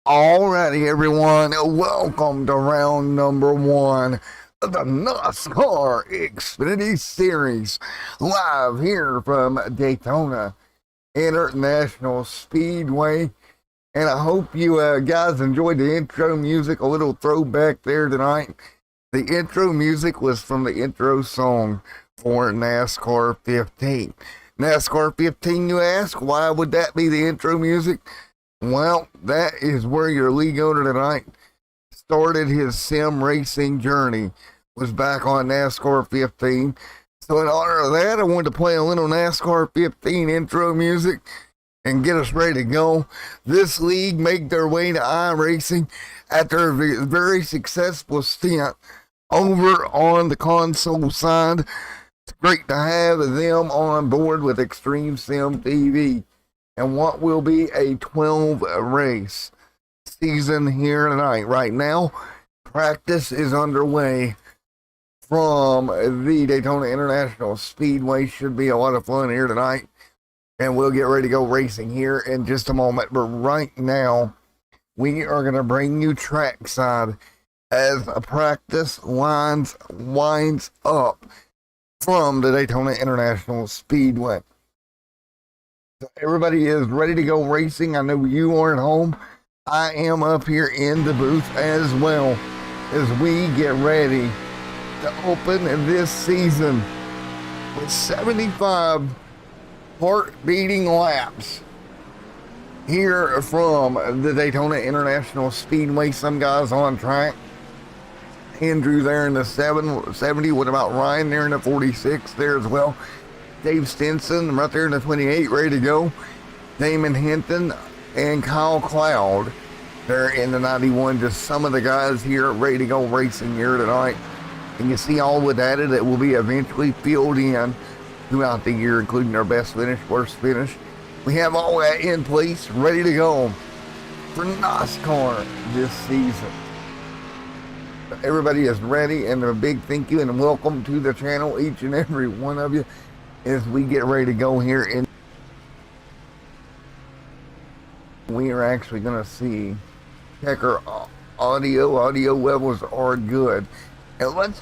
Alrighty, everyone, welcome to round number one of the NOSSCAR Xfinity Series, live here from Daytona International Speedway. And I hope you guys enjoyed the intro music, a little throwback there tonight. The intro music was from the intro song for NASCAR 15. NASCAR 15, you ask, why would that be the intro music? Well, that is where your league owner tonight started his sim racing journey, was back on NASCAR 15. So in honor of that, I wanted to play a little NASCAR 15 intro music and get us ready to go. This league made their way to iRacing after a very successful stint over on the console side. It's great to have them on board with Extreme Sim TV and what will be a 12 race season here tonight. Right now, practice is underway from the Daytona International Speedway. Should be a lot of fun here tonight, and we'll get ready to go racing here in just a moment. But right now, we are going to bring you trackside as a practice winds up from the Daytona International Speedway. So everybody is ready to go racing. I know you are at home. I am up here in the booth as well as we get ready to open this season with 75 heart-beating laps here from the Daytona International Speedway. Some guys on track. Andrew there in the 70. What about Ryan there in the 46 there as well? Dave Stinson right there in the 28, ready to go. Damon Hinton and Kyle Cloud there in the 91. Just some of the guys here ready to go racing here tonight. And you see all with that that will be eventually filled in throughout the year, including our best finish, worst finish. We have all that in place, ready to go for NOSSCAR this season. Everybody is ready, and a big thank you and welcome to the channel, each and every one of you, as we get ready to go here. And we are actually going to see checker audio levels are good. And let's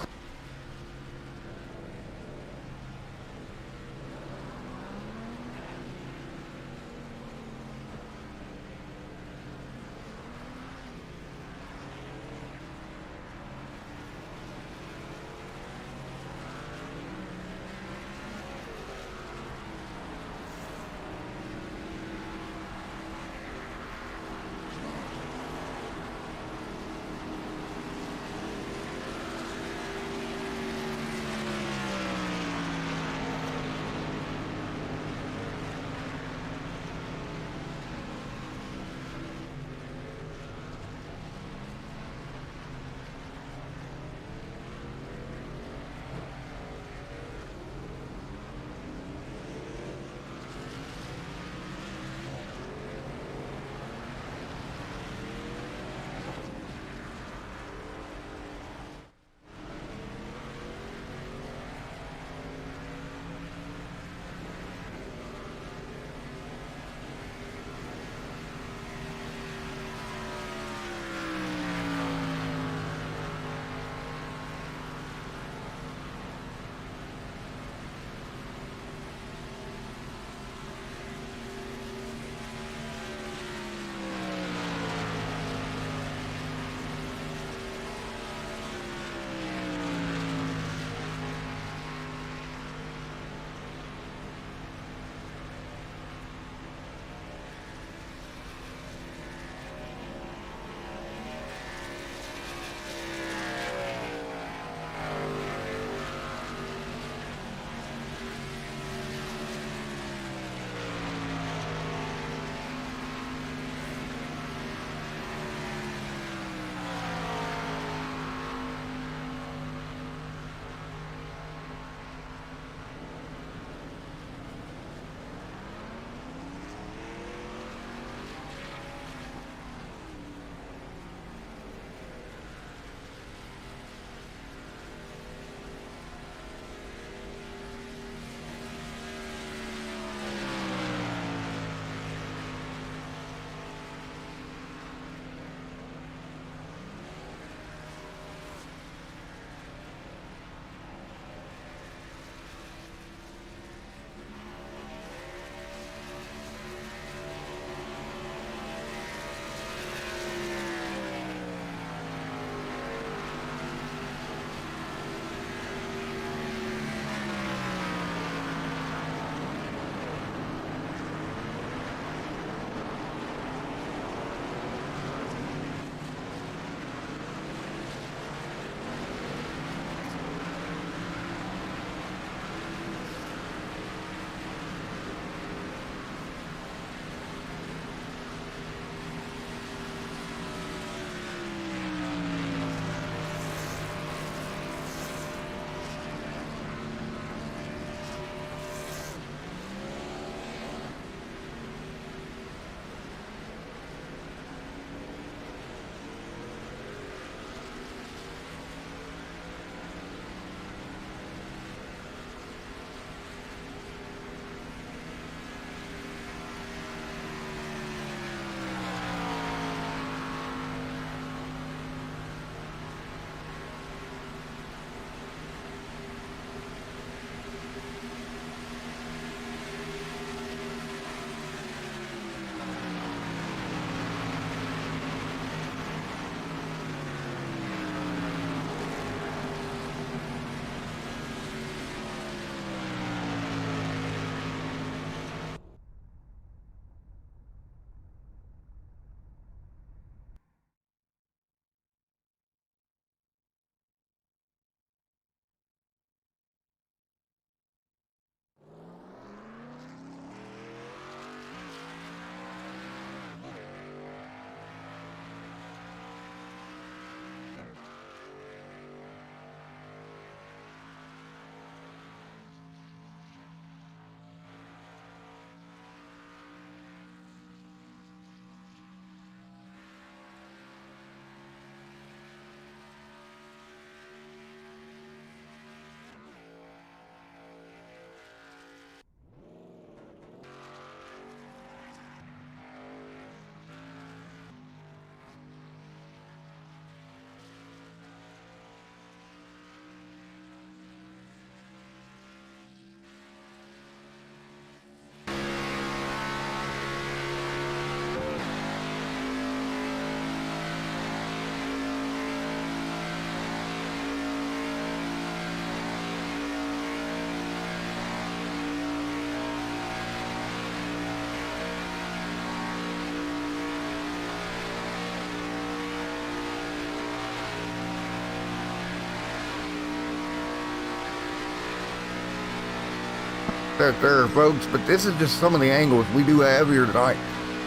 that there, folks. But this is just some of the angles we do have here tonight.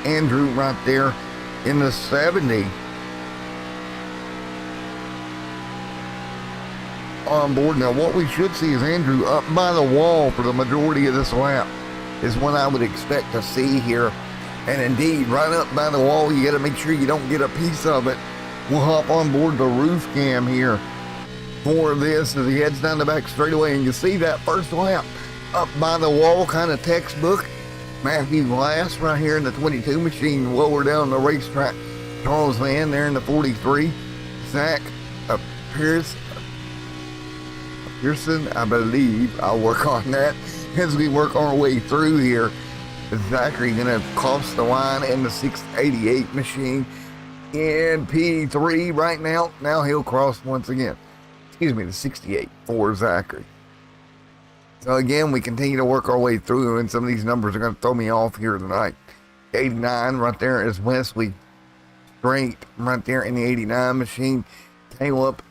Andrew right there in the 70 on board. Now, what we should see is Andrew up by the wall for the majority of this lap is what I would expect to see here. And indeed, right up by the wall, you got to make sure you don't get a piece of it. We'll hop on board the roof cam here for this as he heads down the back straightaway. And you see that first lap up by the wall, kind of textbook. Matthew Glass right here in the 22 machine, lower down the racetrack. Charles Van there in the 43. Zach Pearson, I believe. I'll work on that as we work our way through here. Zachary gonna cross the line in the 688 machine in P3 right now. Now he'll cross once again. Excuse me, the 68 for Zachary. So again, we continue to work our way through, and some of these numbers are going to throw me off here tonight. 89 right there is Wesley Straight right there in the 89 machine. Caleb,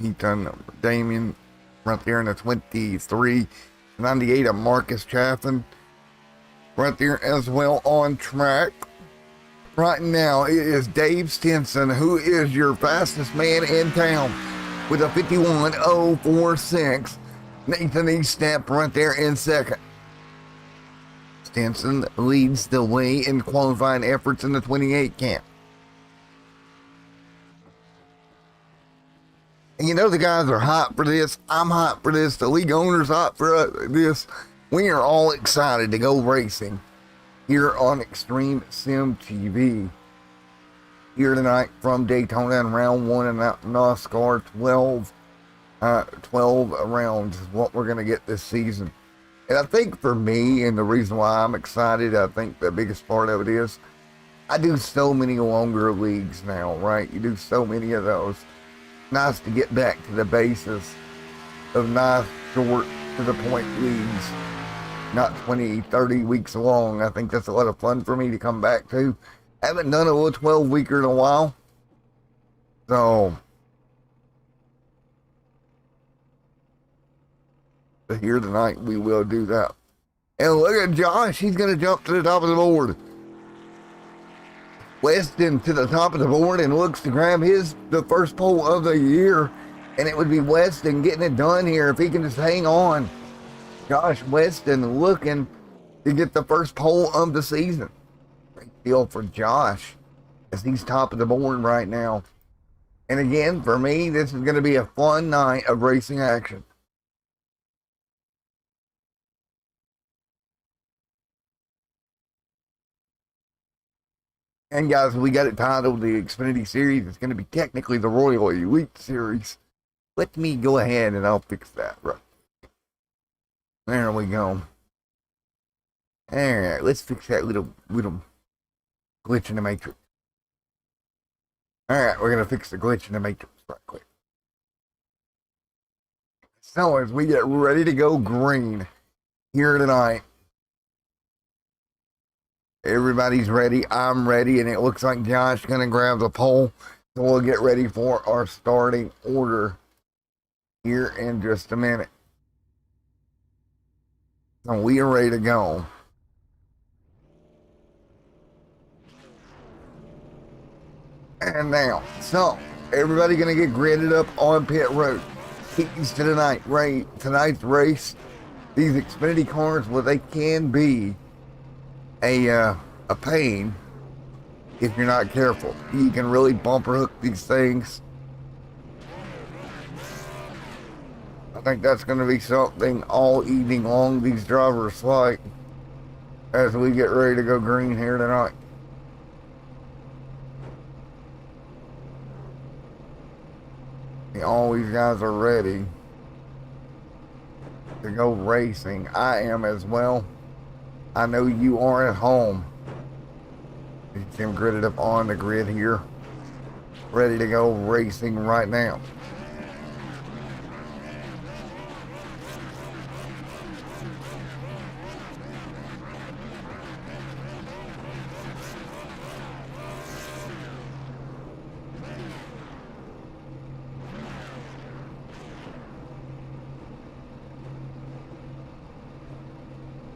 he done Damien right there in the 23. 98 of Marcus Chaffin right there as well on track. Right now it is Dave Stinson, who is your fastest man in town, with a 51.046. Nathan Eastep right there in second. Stinson leads the way in qualifying efforts in the 28 camp. And you know the guys are hot for this. I'm hot for this. The league owner's hot for this. We are all excited to go racing here on Extreme Sim TV. Here tonight from Daytona in round 1 and out NOSSCAR 12 rounds is what we're going to get this season. And I think for me, and the reason why I'm excited, I think the biggest part of it is I do so many longer leagues now, right? You do so many of those. Nice to get back to the basis of nice short to the point leagues, not 20, 30 weeks long. I think that's a lot of fun for me to come back to. Haven't done a little 12 weeker in a while. So, but here tonight we will do that. And look at Josh, he's going to jump to the top of the board. Weston to the top of the board and looks to grab the first pole of the year. And it would be Weston getting it done here if he can just hang on. Josh Weston looking to get the first pole of the season. Great deal for Josh as he's top of the board right now. And again, for me, this is going to be a fun night of racing action. And guys, we got it titled the Xfinity Series. It's going to be technically the Royal Elite Series. Let me go ahead and I'll fix that. Right. There we go. Alright, let's fix that little glitch in the matrix. Alright, we're going to fix the glitch in the matrix right quick. So as we get ready to go green here tonight, everybody's ready. I'm ready, and it looks like Josh going to grab the pole. So we'll get ready for our starting order here in just a minute. So we are ready to go. And now, so everybody going to get gridded up on pit road. Keys to tonight's race. These Xfinity cars, well, they can be a pain if you're not careful. You can really bumper hook these things. I think that's going to be something all evening long these drivers like as we get ready to go green here tonight. All these guys are ready to go racing. I am as well. I know you are at home. You can grid it up on the grid here. Ready to go racing right now.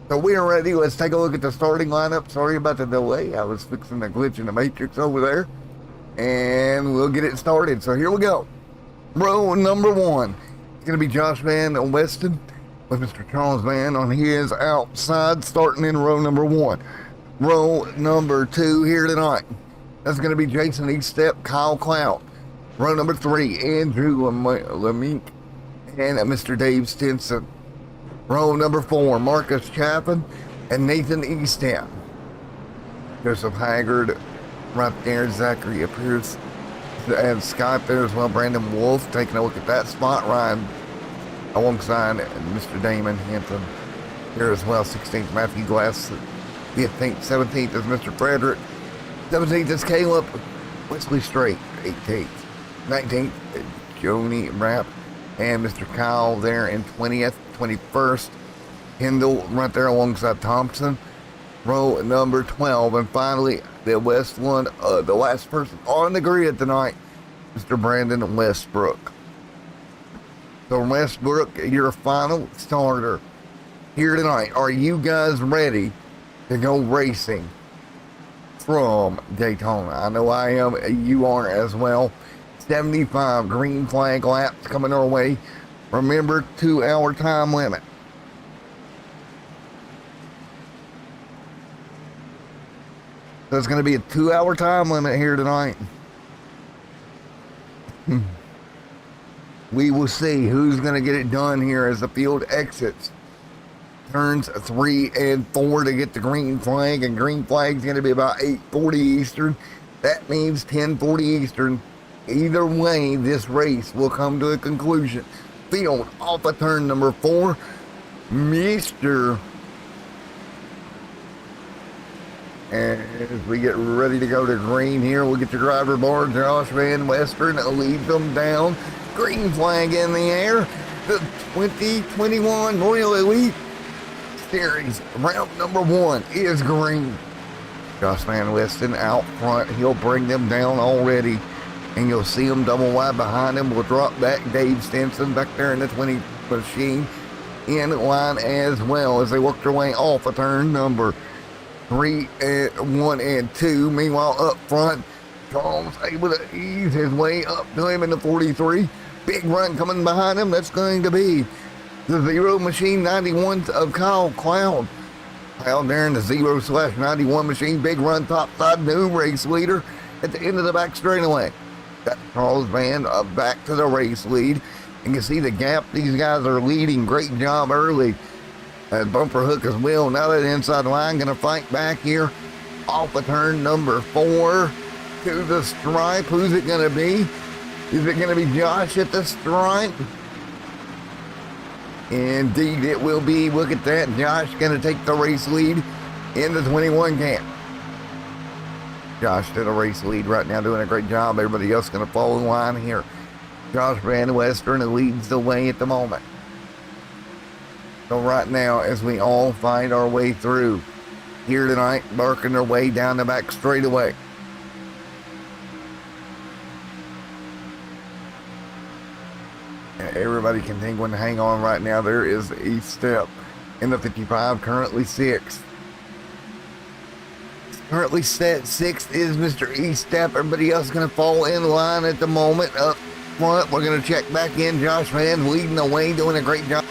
So we are ready. Let's take a look at the starting lineup. Sorry about the delay. I was fixing a glitch in the matrix over there. And we'll get it started. So here we go. Row number one. It's going to be Josh Van Weston with Mr. Charles Van on his outside, starting in row number one. Row number two here tonight. That's going to be Jason Eastep, Kyle Cloud. Row number three, Andrew Lamink and Mr. Dave Stinson. Row number four, Marcus Chaffin and Nathan Eastham. Joseph Haggard right there. Zachary appears and Scott there as well. Brandon Wolf taking a look at that spot. Ryan alongside Mr. Damon Hampton here as well. 16th, Matthew Glass. 15th, 17th is Mr. Frederick. 17th is Caleb. Wesley Strait. 18th. 19th, Joni Rapp and Mr. Kyle there in 20th. 21st, Kendall right there alongside Thompson. Row number 12, and finally the West one, the last person on the grid tonight, Mr. Brandon Westbrook. So Westbrook, your final starter here tonight. Are you guys ready to go racing from Daytona? I know I am. You are as well. 75 green flag laps coming our way. Remember, 2-hour time limit. So it's going to be a 2-hour time limit here tonight. We will see who's going to get it done here as the field exits. Turns 3 and 4 to get the green flag, and green flag's going to be about 8:40 Eastern. That means 10:40 Eastern. Either way, this race will come to a conclusion. Field off of turn number 4. Mr. And as we get ready to go to green here, we'll get the driver board. Josh Van Western leads them down. Green flag in the air. The 2021 Royal Elite Series round number 1 is green. Josh Van Weston out front. He'll bring them down already. And you'll see him double wide behind him. We'll drop back Dave Stinson back there in the 20 machine in line as well as they work their way off of turn number 3 and 1 and 2. Meanwhile, up front, Charles able to ease his way up to him in the 43. Big run coming behind him. That's going to be the 0 machine 91 of Kyle Cloud. Cloud there in the 0/91 machine. Big run top side, new race leader at the end of the back straightaway. Got Charles Van back to the race lead. You can see the gap these guys are leading. Great job early. Bumper hook as well. Now that inside line, going to fight back here off of turn number 4 to the stripe. Who's it going to be? Is it going to be Josh at the stripe? Indeed it will be. Look at that. Josh going to take the race lead in the 21 camp. Josh did a race lead right now, doing a great job. Everybody else going to follow in line here. Josh Van Western leads the way at the moment. So right now, as we all find our way through here tonight, working their way down the back straightaway. And everybody continuing to hang on right now. There is Eastep in the 55, currently 6th. Currently set 6th is Mr. Eastep. Everybody else is going to fall in line at the moment. Up front, we're going to check back in. Josh Van leading the way, doing a great job.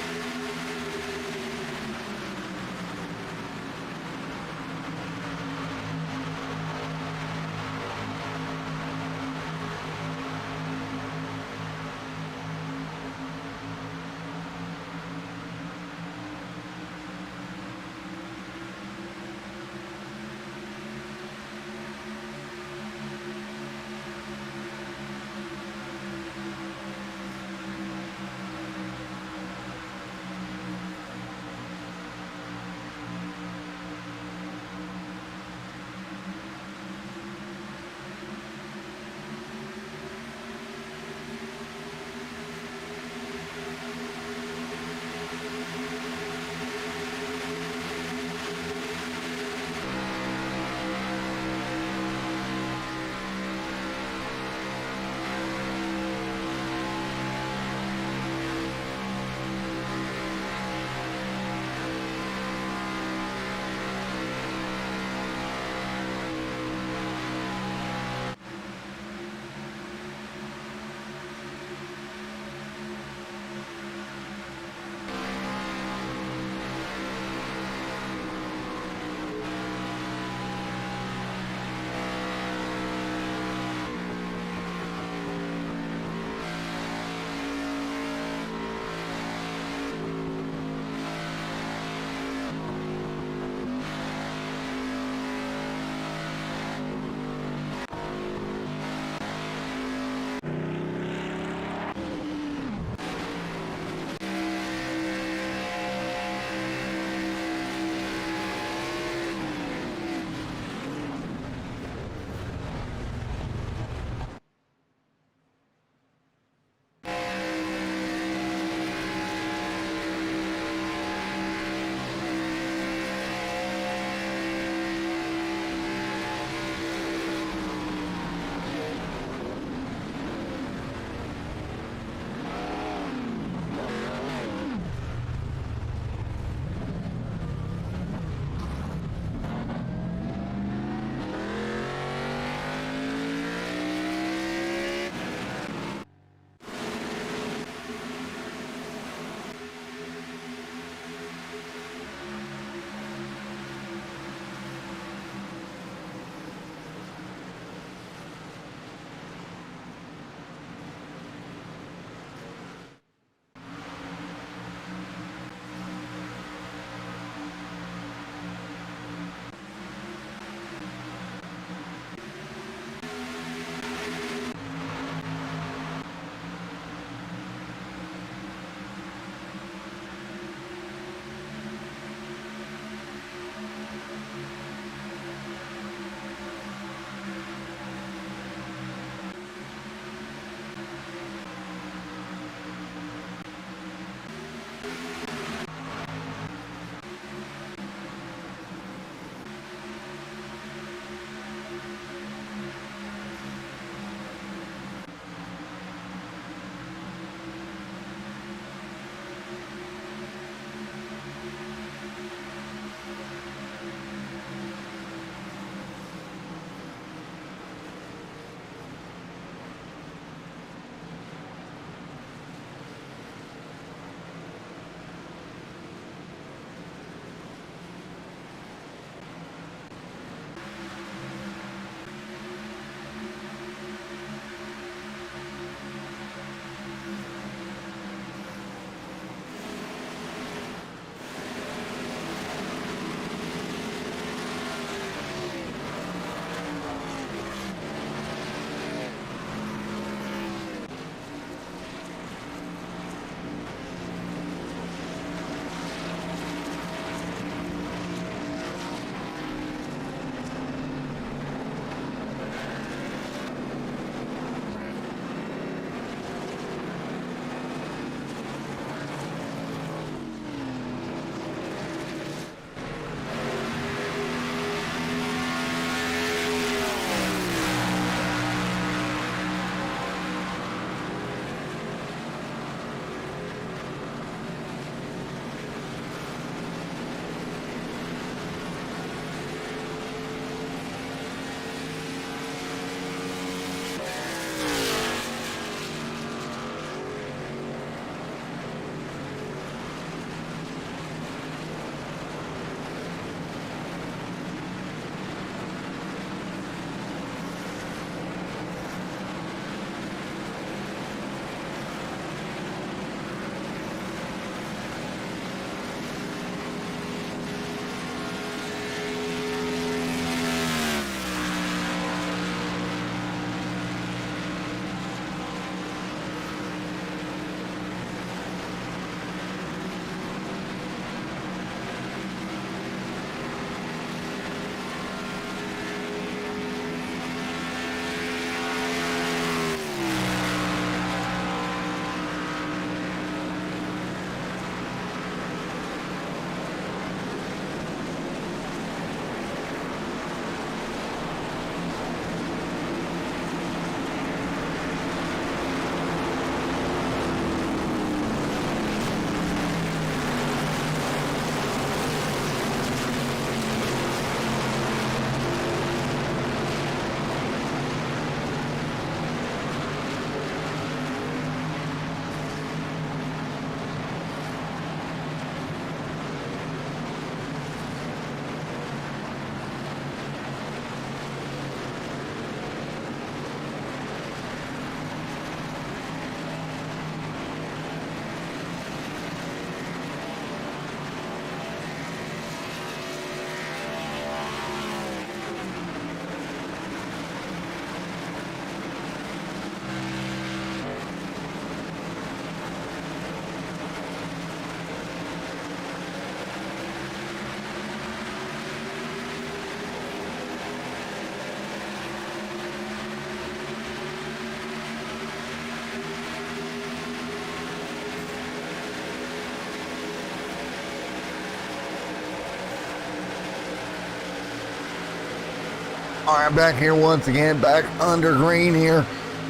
All right, back here once again, back under green here.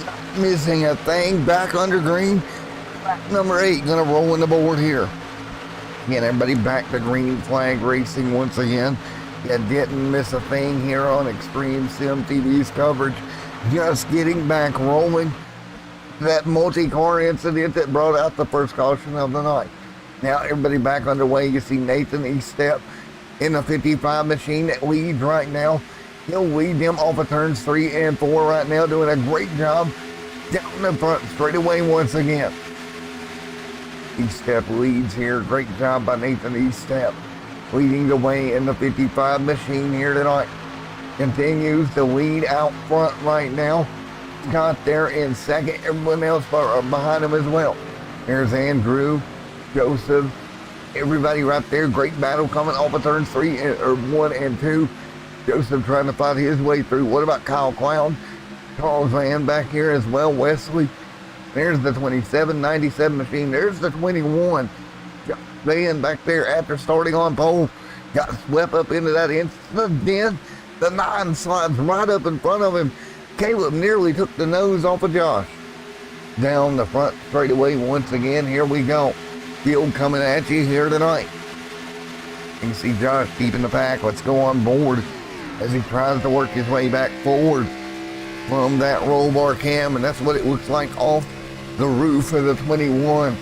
Not missing a thing, back under green. Number 8 gonna roll in the board here. Again, everybody back to green flag racing once again. You didn't miss a thing here on Extreme Sim TV's coverage. Just getting back rolling. That multi-car incident that brought out the first caution of the night. Now everybody back underway. You see Nathan Eastep in the 55 machine that leads right now. He'll lead them off of turns 3 and 4 right now, doing a great job down the front straightaway once again. Eastep leads here. Great job by Nathan Eastep, leading the way in the 55 machine here tonight. Continues to lead out front right now. Got there in second. Everyone else behind him as well. There's Andrew, Joseph, everybody right there. Great battle coming off of turns 1 and 2. Joseph trying to fight his way through. What about Kyle Cloud? Charles Van back here as well. Wesley. There's the 2797 machine. There's the 21. Van back there after starting on pole. Got swept up into that incident. Then the 9 slides right up in front of him. Caleb nearly took the nose off of Josh. Down the front straightaway once again. Here we go. Field coming at you here tonight. You can see Josh keeping the pack. Let's go on board as he tries to work his way back forward from that roll bar cam, and that's what it looks like off the roof of the 21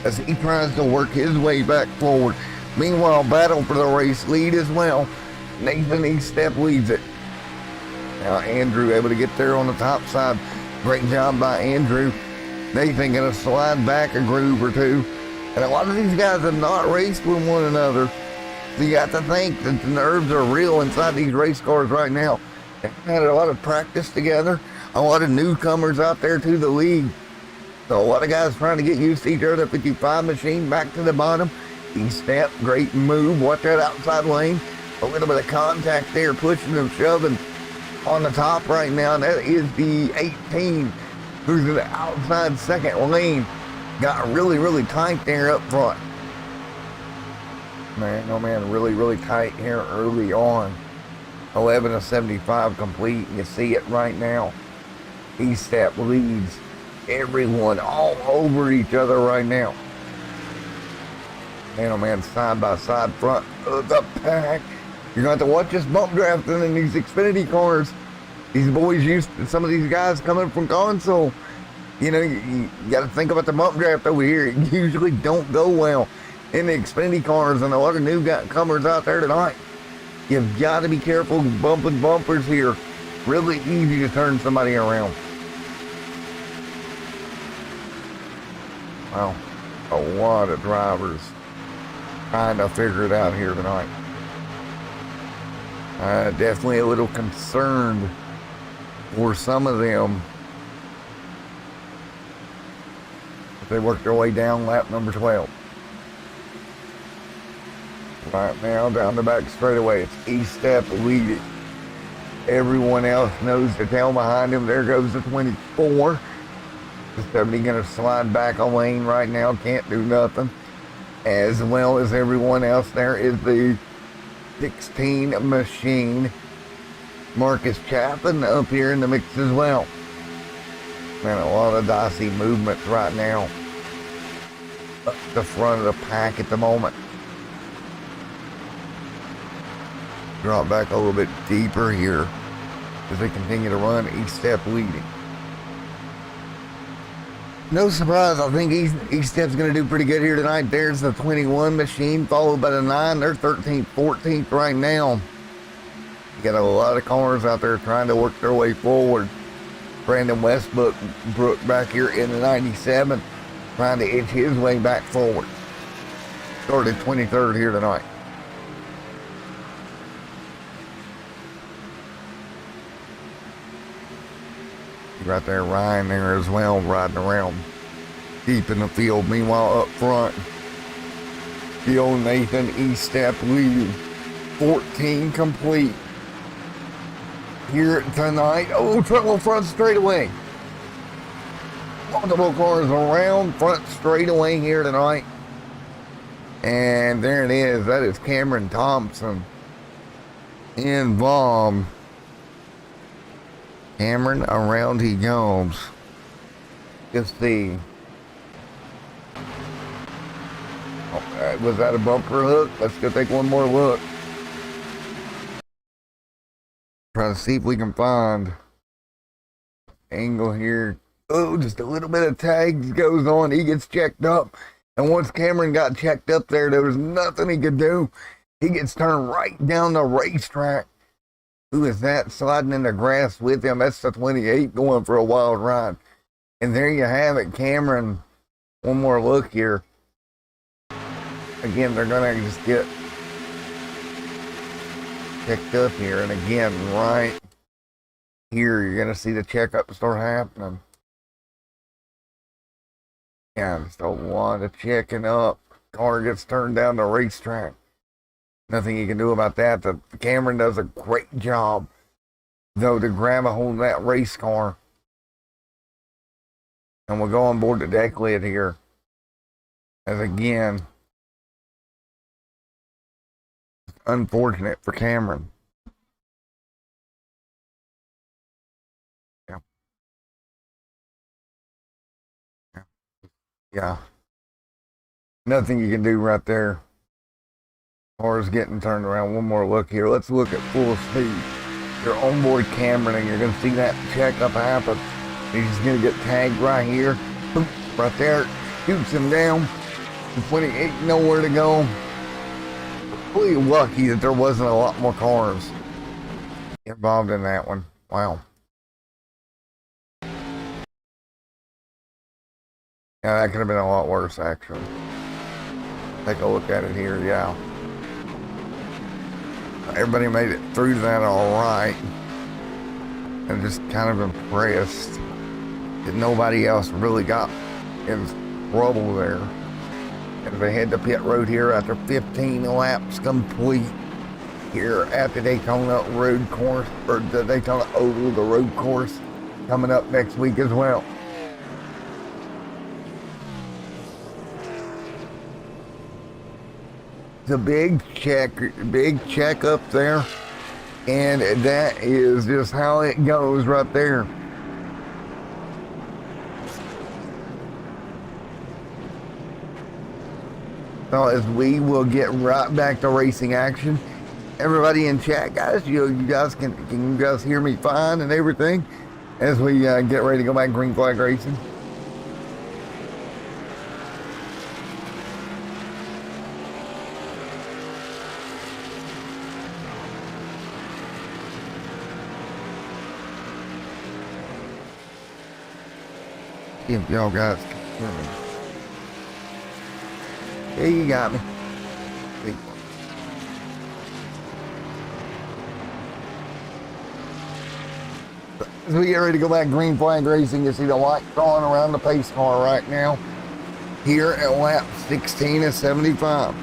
as he tries to work his way back forward. Meanwhile, battle for the race lead as well. Nathan Eastep leads it. Now Andrew able to get there on the top side. Great job by Andrew. Nathan gonna slide back a groove or two. And a lot of these guys have not raced with one another. So you got to think that the nerves are real inside these race cars right now. They've had a lot of practice together. A lot of newcomers out there to the league. So a lot of guys trying to get used to each other. 55 machine back to the bottom. Eastep, great move. Watch that outside lane. A little bit of contact there, pushing and shoving on the top right now. And that is the 18 who's in the outside second lane. Got really, really tight there up front. Man, oh man, really, really tight here early on. 11 of 75 complete. You see it right now. Eastep leads everyone all over each other right now. Man, oh man, side by side front of the pack. You're going to have to watch this bump drafting in these Xfinity cars. These boys used to, some of these guys coming from console. You know, you got to think about the bump draft over here. It usually don't go well in the Xfinity cars, and a lot of new comers out there tonight. You've got to be careful bumping bumpers here. Really easy to turn somebody around. Wow, a lot of drivers trying to figure it out here tonight. Definitely a little concerned for some of them. They work their way down lap number 12. Right now, down the back straightaway, it's Eastep leading. Everyone else knows the tail behind him. There goes the 24. The 70 gonna slide back a lane right now, can't do nothing. As well as everyone else, there is the 16 machine. Marcus Chapin up here in the mix as well. Man, a lot of dicey movements right now up the front of the pack at the moment. Drop back a little bit deeper here as they continue to run. Eastep leading. No surprise, I think Eastep's going to do pretty good here tonight. There's the 21 machine, followed by the 9. They're 13th, 14th right now. You got a lot of cars out there trying to work their way forward. Brandon Westbrook back here in the 97, trying to inch his way back forward. Started 23rd here tonight. Right there, Ryan there as well, riding around deep in the field. Meanwhile, up front, the old Nathan Eastep leading, 14 complete here tonight. Oh, trouble front straightaway. Multiple cars around front straightaway here tonight. And there it is. That is Cameron Thompson involved Cameron, around he goes. Let's see. Oh, was that a bumper hook? Let's go take one more look. Try to see if we can find angle here. Oh, just a little bit of tags goes on. He gets checked up. And once Cameron got checked up there was nothing he could do. He gets turned right down the racetrack. Who is that sliding in the grass with him? That's the 28 going for a wild ride. And there you have it, Cameron. One more look here. Again, they're going to just get checked up here. And again, right here, you're going to see the checkup start happening. Yeah, just a lot of checking up. Car gets turned down the racetrack. Nothing you can do about that. The Cameron does a great job, though, to grab a hold of that race car. And we'll go on board the deck lid here. As again, unfortunate for Cameron. Yeah. Yeah. Nothing you can do right there. Car's getting turned around. One more look here. Let's look at full speed. You're on board Cameron and you're going to see that checkup happen. He's going to get tagged right here. Boom, right there. Shoots him down. The 28 nowhere to go. Really lucky that there wasn't a lot more cars involved in that one. Wow. Yeah, that could have been a lot worse, actually. Take a look at it here, yeah. Everybody made it through that all right. I'm just kind of impressed that nobody else really got in trouble there. As they head to pit road here after 15 laps complete here at the Daytona road course, or the Daytona Oval, the road course, coming up next week as well. It's a big check up there, and that is just how it goes right there. So as we will get right back to racing action, everybody in chat, guys, you guys can you guys hear me fine and everything as we get ready to go back green flag racing? If y'all guys can hear me. Yeah, you got me. As we get ready to go back green flag racing, you see the light crawling around the pace car right now here at lap 16 of 75.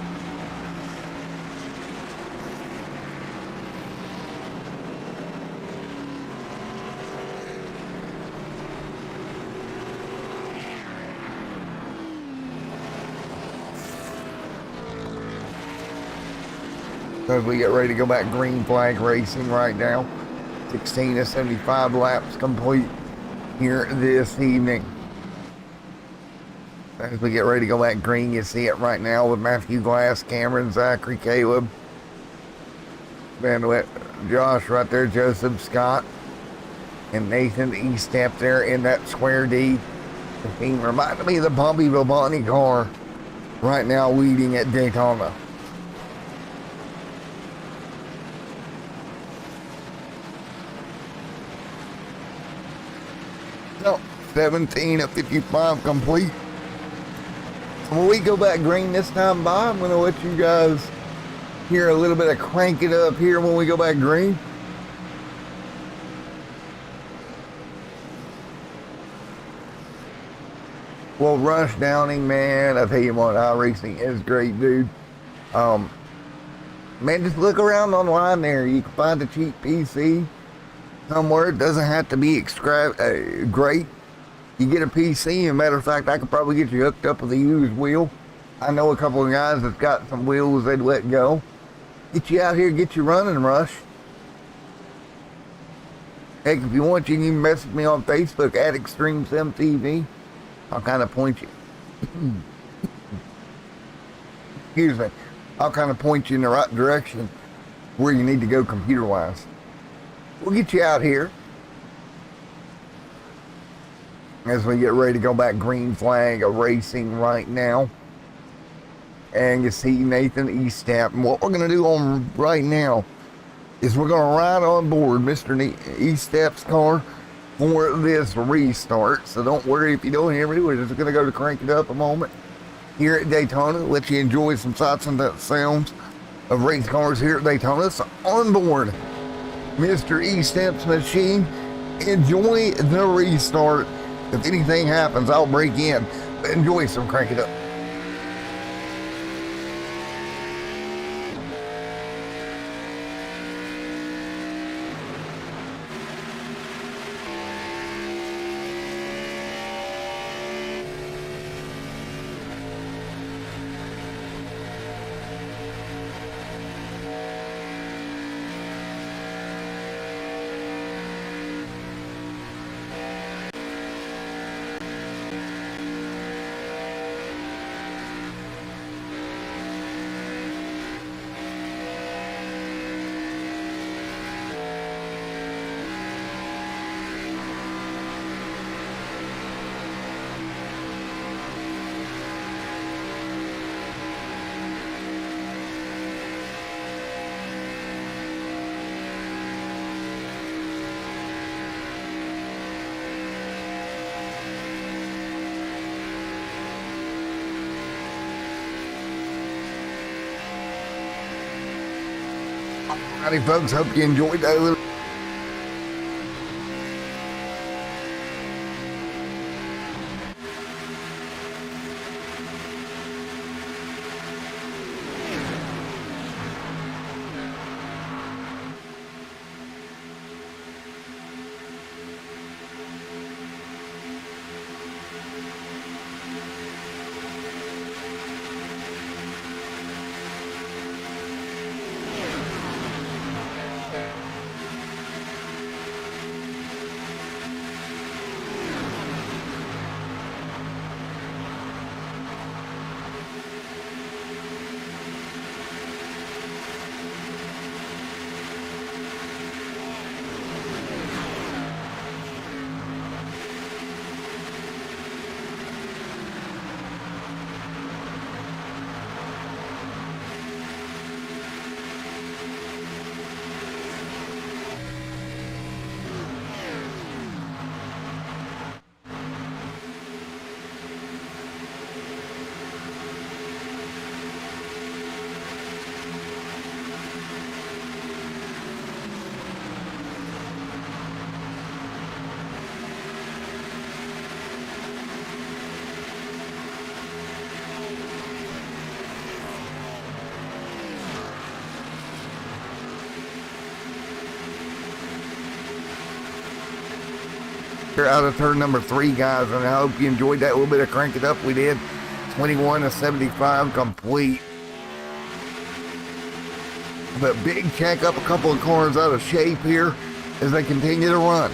As we get ready to go back green flag racing right now, 16 to 75 laps complete here this evening. As we get ready to go back green, you see it right now with Matthew Glass, Cameron, Zachary, Caleb, Van Josh right there, Joseph, Scott, and Nathan E-Step there in that square D. The team reminded me of the Bobby Villani car right now leading at Daytona. So, 17 of 55 complete. When we go back green this time by, I'm going to let you guys hear a little bit of crank it up here when we go back green. Well, Rush Downing, man, I tell you what, iRacing is great, dude. Man, just look around online there. You can find a cheap PC somewhere. It doesn't have to be great. You get a PC, and matter of fact, I could probably get you hooked up with a used wheel. I know a couple of guys that's got some wheels they'd let go. Get you out here, get you running, Rush. Heck, if you want, you can even message me on Facebook at ExtremeSimTV. I'll kind of point you. Excuse me. I'll kind of point you in the right direction where you need to go computer-wise. We'll get you out here as we get ready to go back. Green flag racing right now. And you see Nathan Eastep. And what we're going to do on right now is we're going to ride on board Mr. Eastep's car for this restart. So don't worry if you don't hear me. We're just going to go to crank it up a moment here at Daytona. Let you enjoy some sights and sounds of race cars here at Daytona. So on board Mr. Eastep's machine. Enjoy the restart. If anything happens, I'll break in. Enjoy some crank it up. Howdy folks, hope you enjoyed that little here out of turn number 3, guys, and I hope you enjoyed that little bit of crank it up we did. 21 to 75 complete. But big check up, a couple of cars out of shape here as they continue to run.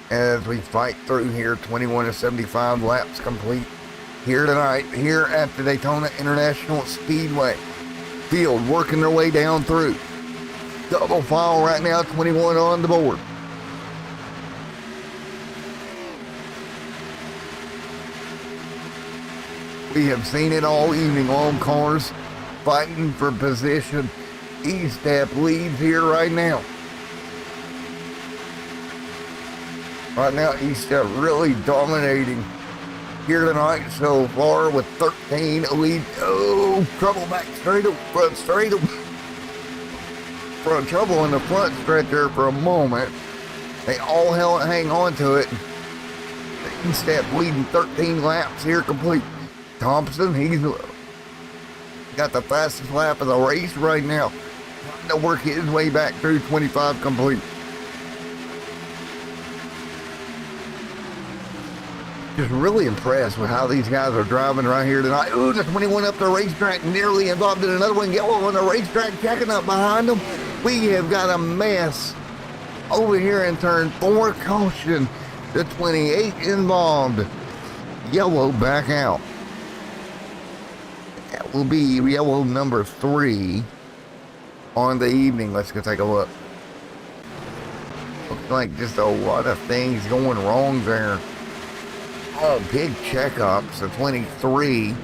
As we fight through here, 21 to 75 laps complete here tonight, here at the Daytona International Speedway. Field working their way down through. Double file right now, 21 on the board. We have seen it all evening long, cars fighting for position. Eastep leads here right now. Right now, Eastep really dominating here tonight so far with 13 lead. Oh, trouble back straight up, front straight up. Front trouble in the front stretch there for a moment. They all hang on to it. Eastep leading 13 laps here complete. Thompson, he's got the fastest lap of the race right now. Trying to work his way back through 25 complete. Just really impressed with how these guys are driving right here tonight. Ooh, the 21 up the racetrack, nearly involved in another one. Yellow on the racetrack, checking up behind them. We have got a mess over here in turn 4. Caution, the 28 involved. Yellow back out. That will be yellow number 3 on the evening. Let's go take a look. Looks like just a lot of things going wrong there. Oh, big checkups. The 23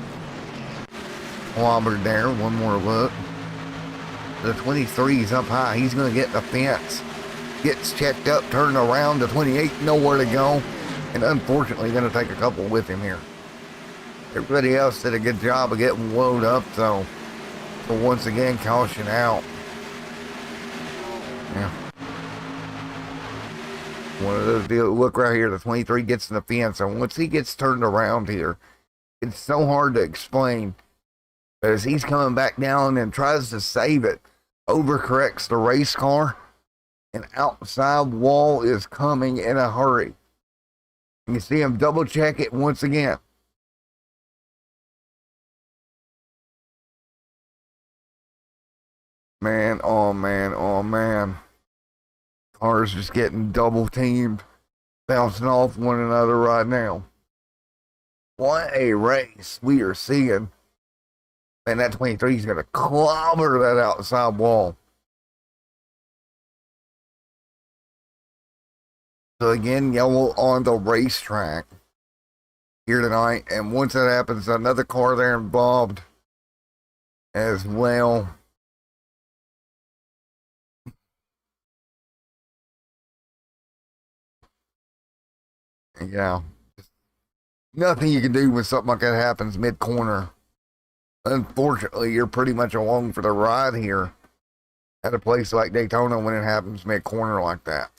clobbered there. One more look. The 23 is up high. He's going to get the fence. Gets checked up, turned around. The 28 nowhere to go. And unfortunately going to take a couple with him here. Everybody else did a good job of getting loaded up, though. So once again, caution out. Yeah. One of those deals. Look right here, the 23 gets in the fence, and once he gets turned around here, it's so hard to explain. But as he's coming back down and tries to save it, overcorrects the race car, and outside wall is coming in a hurry. You can see him double check it once again. Man, oh man, oh man. Cars just getting double teamed, bouncing off one another right now. What a race we are seeing. And that 23 is going to clobber that outside wall. So again, yellow on the racetrack here tonight. And once that happens, another car there involved as well. Yeah, nothing you can do when something like that happens mid-corner. Unfortunately, you're pretty much along for the ride here at a place like Daytona when it happens mid-corner like that.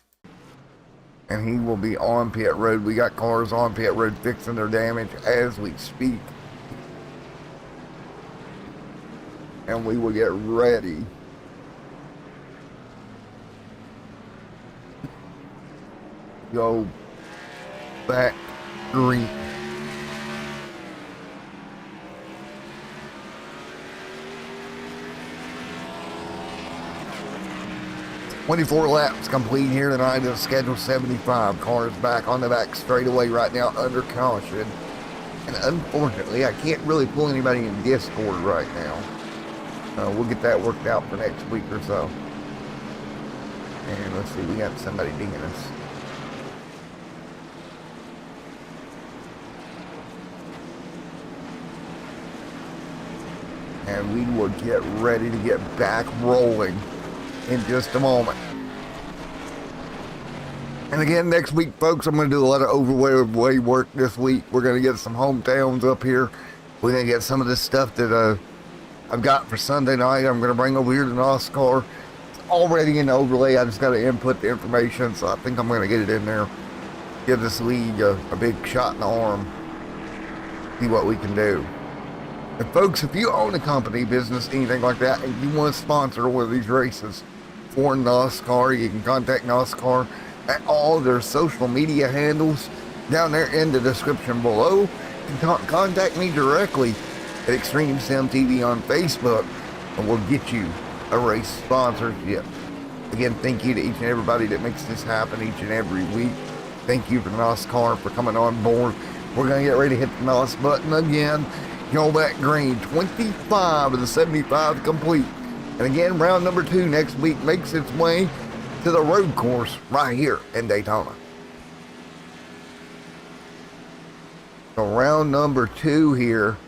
And he will be on pit road. We got cars on pit road fixing their damage as we speak. And we will get ready to go back green. "24 laps complete here tonight of schedule 75. Cars back on the back straightaway right now under caution. And unfortunately, I can't really pull anybody in Discord right now. We'll get that worked out for next week or so. And let's see, we got somebody dinging us. And we will get ready to get back rolling in just a moment. And again, next week, folks, I'm going to do a lot of overway work this week. We're going to get some hometowns up here. We're going to get some of this stuff that I've got for Sunday night. I'm going to bring over here to NOSSCAR. It's already in the overlay. I just got to input the information, so I think I'm going to get it in there. Give this league a big shot in the arm. See what we can do. And folks, if you own a company, business, anything like that, and you want to sponsor one of these races for NOSSCAR, you can contact NOSSCAR at all their social media handles down there in the description below. You can contact me directly at Extreme Sim TV on Facebook, and we'll get you a race sponsorship. Again, thank you to each and everybody that makes this happen each and every week. Thank you for NOSSCAR for coming on board. We're going to get ready to hit the NOS button again. Go back green. 25 of the 75 complete. And again, round number 2 next week makes its way to the road course right here in Daytona. So round number 2 here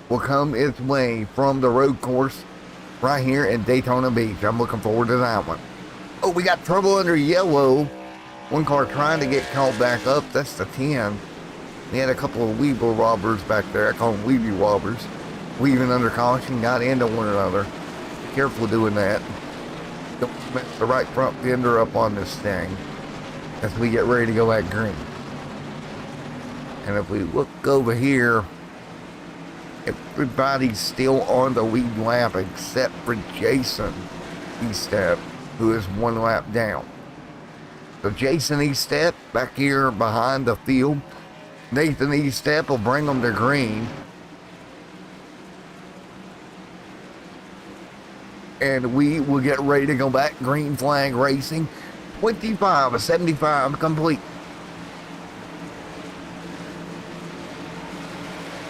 will come its way from the road course right here in Daytona Beach. I'm looking forward to that one. Oh, we got trouble under yellow. One car trying to get called back up. That's the 10. We had a couple of weevil robbers back there. I call them weevil robbers. Weaving under caution, got into one another. Be careful doing that. Don't mess the right front fender up on this thing as we get ready to go back green. And if we look over here, everybody's still on the lead lap except for Jason Estep, who is 1 lap down. So Jason Estep back here behind the field. Nathan Eastep will bring them to green. And we will get ready to go back. Green flag racing. 25 of 75 complete.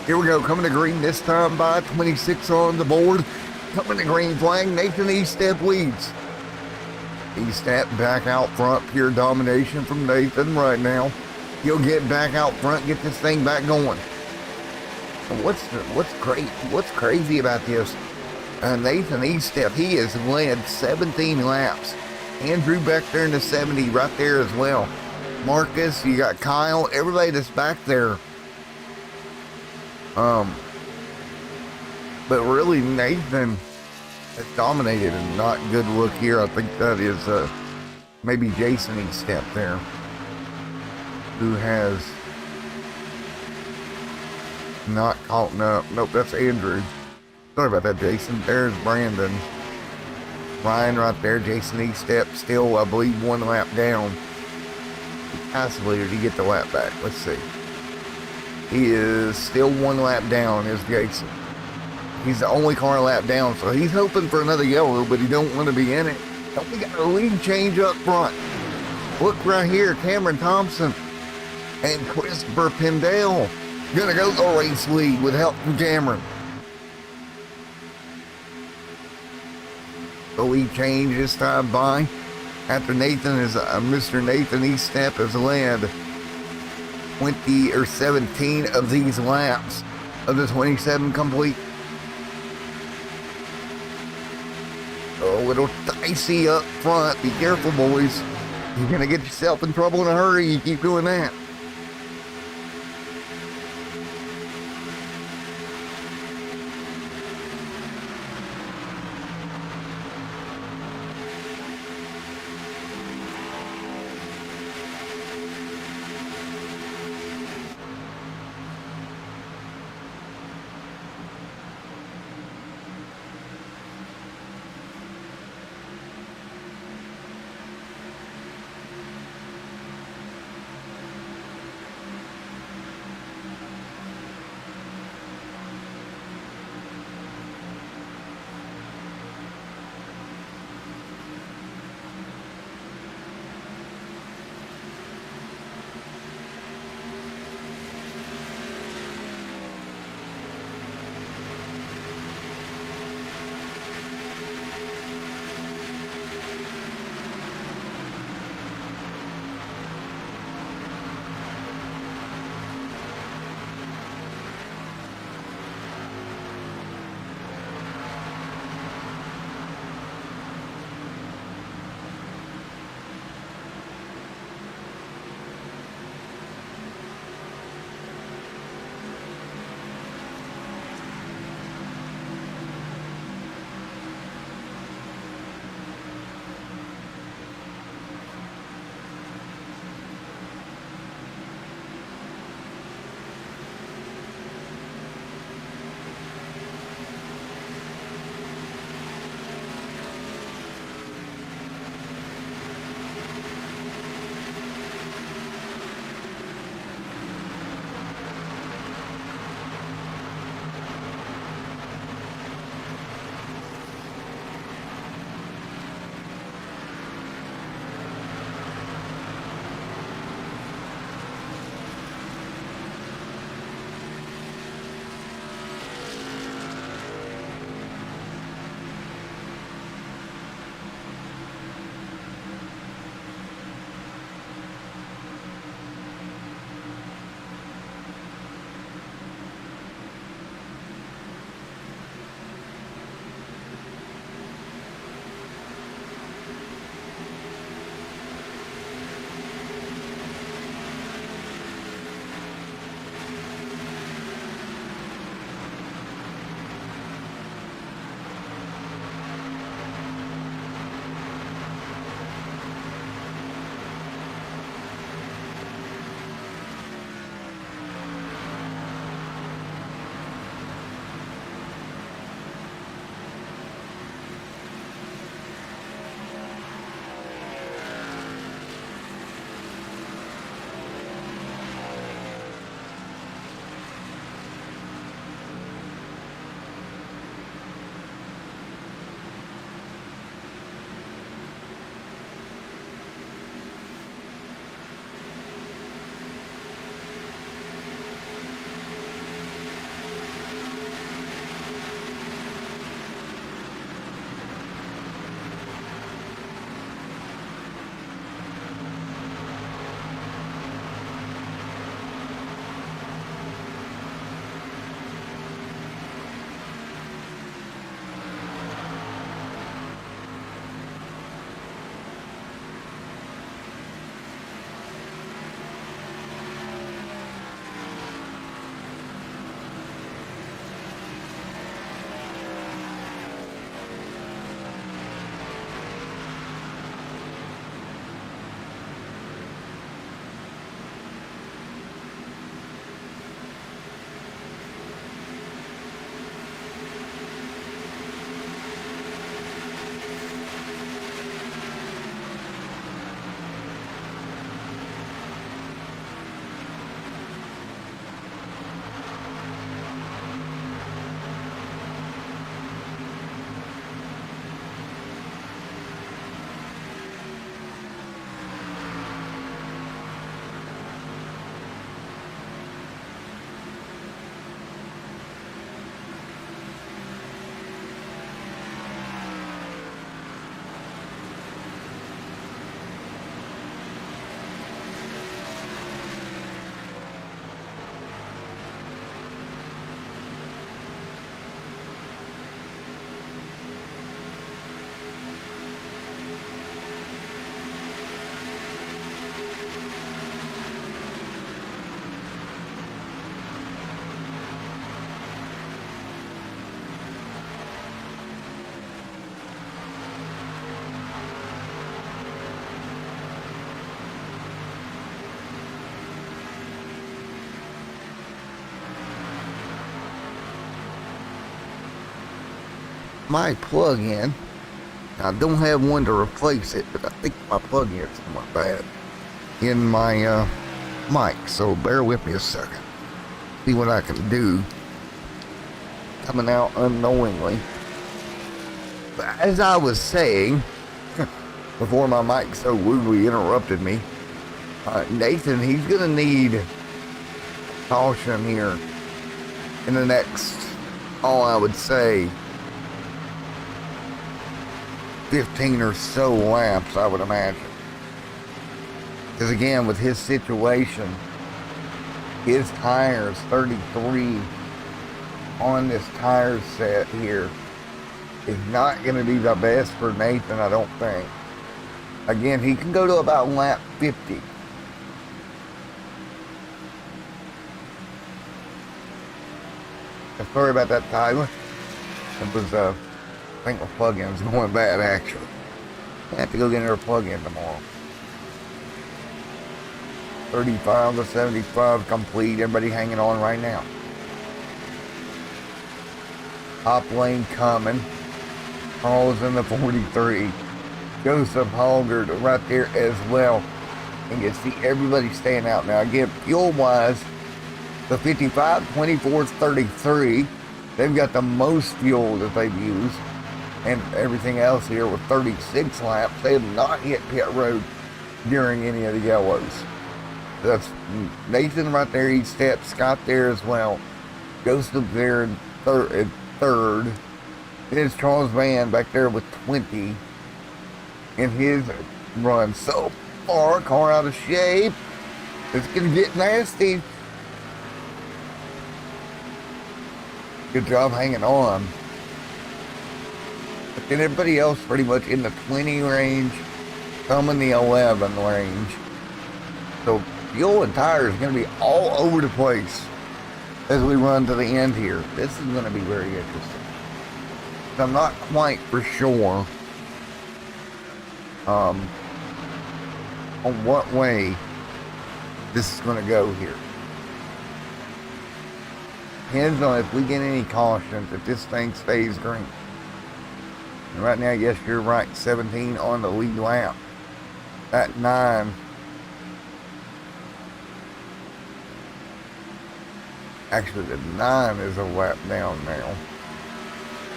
Here we go, coming to green this time by 26 on the board. Coming to green flag, Nathan Eastep leads. Eastep back out front, pure domination from Nathan right now. He'll get back out front, get this thing back going. What's crazy about this? Nathan Eastep, he has led 17 laps. Andrew back there in the 70 right there as well. Marcus, you got Kyle, everybody that's back there. But really Nathan has dominated and not good look here. I think that is maybe Jason Eastep there, who has not caught up. Nope, that's Andrew. Sorry about that, Jason. There's Brandon. Ryan right there. Jason Eastep still, I believe, 1 lap down. Possibly did he get the lap back? Let's see. He is still 1 lap down, is Jason. He's the only car lap down, so he's hoping for another yellow, but he don't want to be in it. We got a lead change up front. Look right here, Cameron Thompson and Christopher Pendale gonna go the race lead with help from Cameron. The lead change this time by after Nathan is Mr. Nathan Eastep has led 20 or 17 of these laps of the 27 complete. A little dicey up front. Be careful, boys. You're gonna get yourself in trouble in a hurry. You keep doing that. my plug-in. I don't have one to replace it, but I think my plug-in is somewhat bad in my mic, so bear with me a second. See what I can do. Coming out unknowingly. But as I was saying, before my mic so rudely interrupted me, Nathan, he's gonna need caution here in the next, I would say, 15 or so laps, I would imagine. Because again, with his situation, his tires, 33 on this tire set here, is not going to be the best for Nathan, I don't think. Again, he can go to about lap 50. Sorry about that, Tyler. It was, I think my plug-in's going bad, actually. I have to go get another plug-in tomorrow. 35 to 75 complete. Everybody hanging on right now. Top lane coming. Carl's in the 43. Joseph Hoggard right there as well. And you see everybody staying out now. Again, fuel-wise, the 55, 24, 33, they've got the most fuel that they've used. And everything else here with 36 laps, they have not hit pit road during any of the yellows. That's Nathan right there, he steps, Scott there as well. Joseph there in third. There's Charles Van back there with 20 in his run. So far, car out of shape. It's going to get nasty. Good job hanging on. But then everybody else pretty much in the 20 range, some in the 11 range. So fuel and tires are going to be all over the place as we run to the end here. This is going to be very interesting. I'm not quite for sure on what way this is going to go here. Depends on if we get any cautions, if this thing stays green. And right now, yes, you're right, 17 on the lead lap. At 9. Actually, the 9 is a lap down now.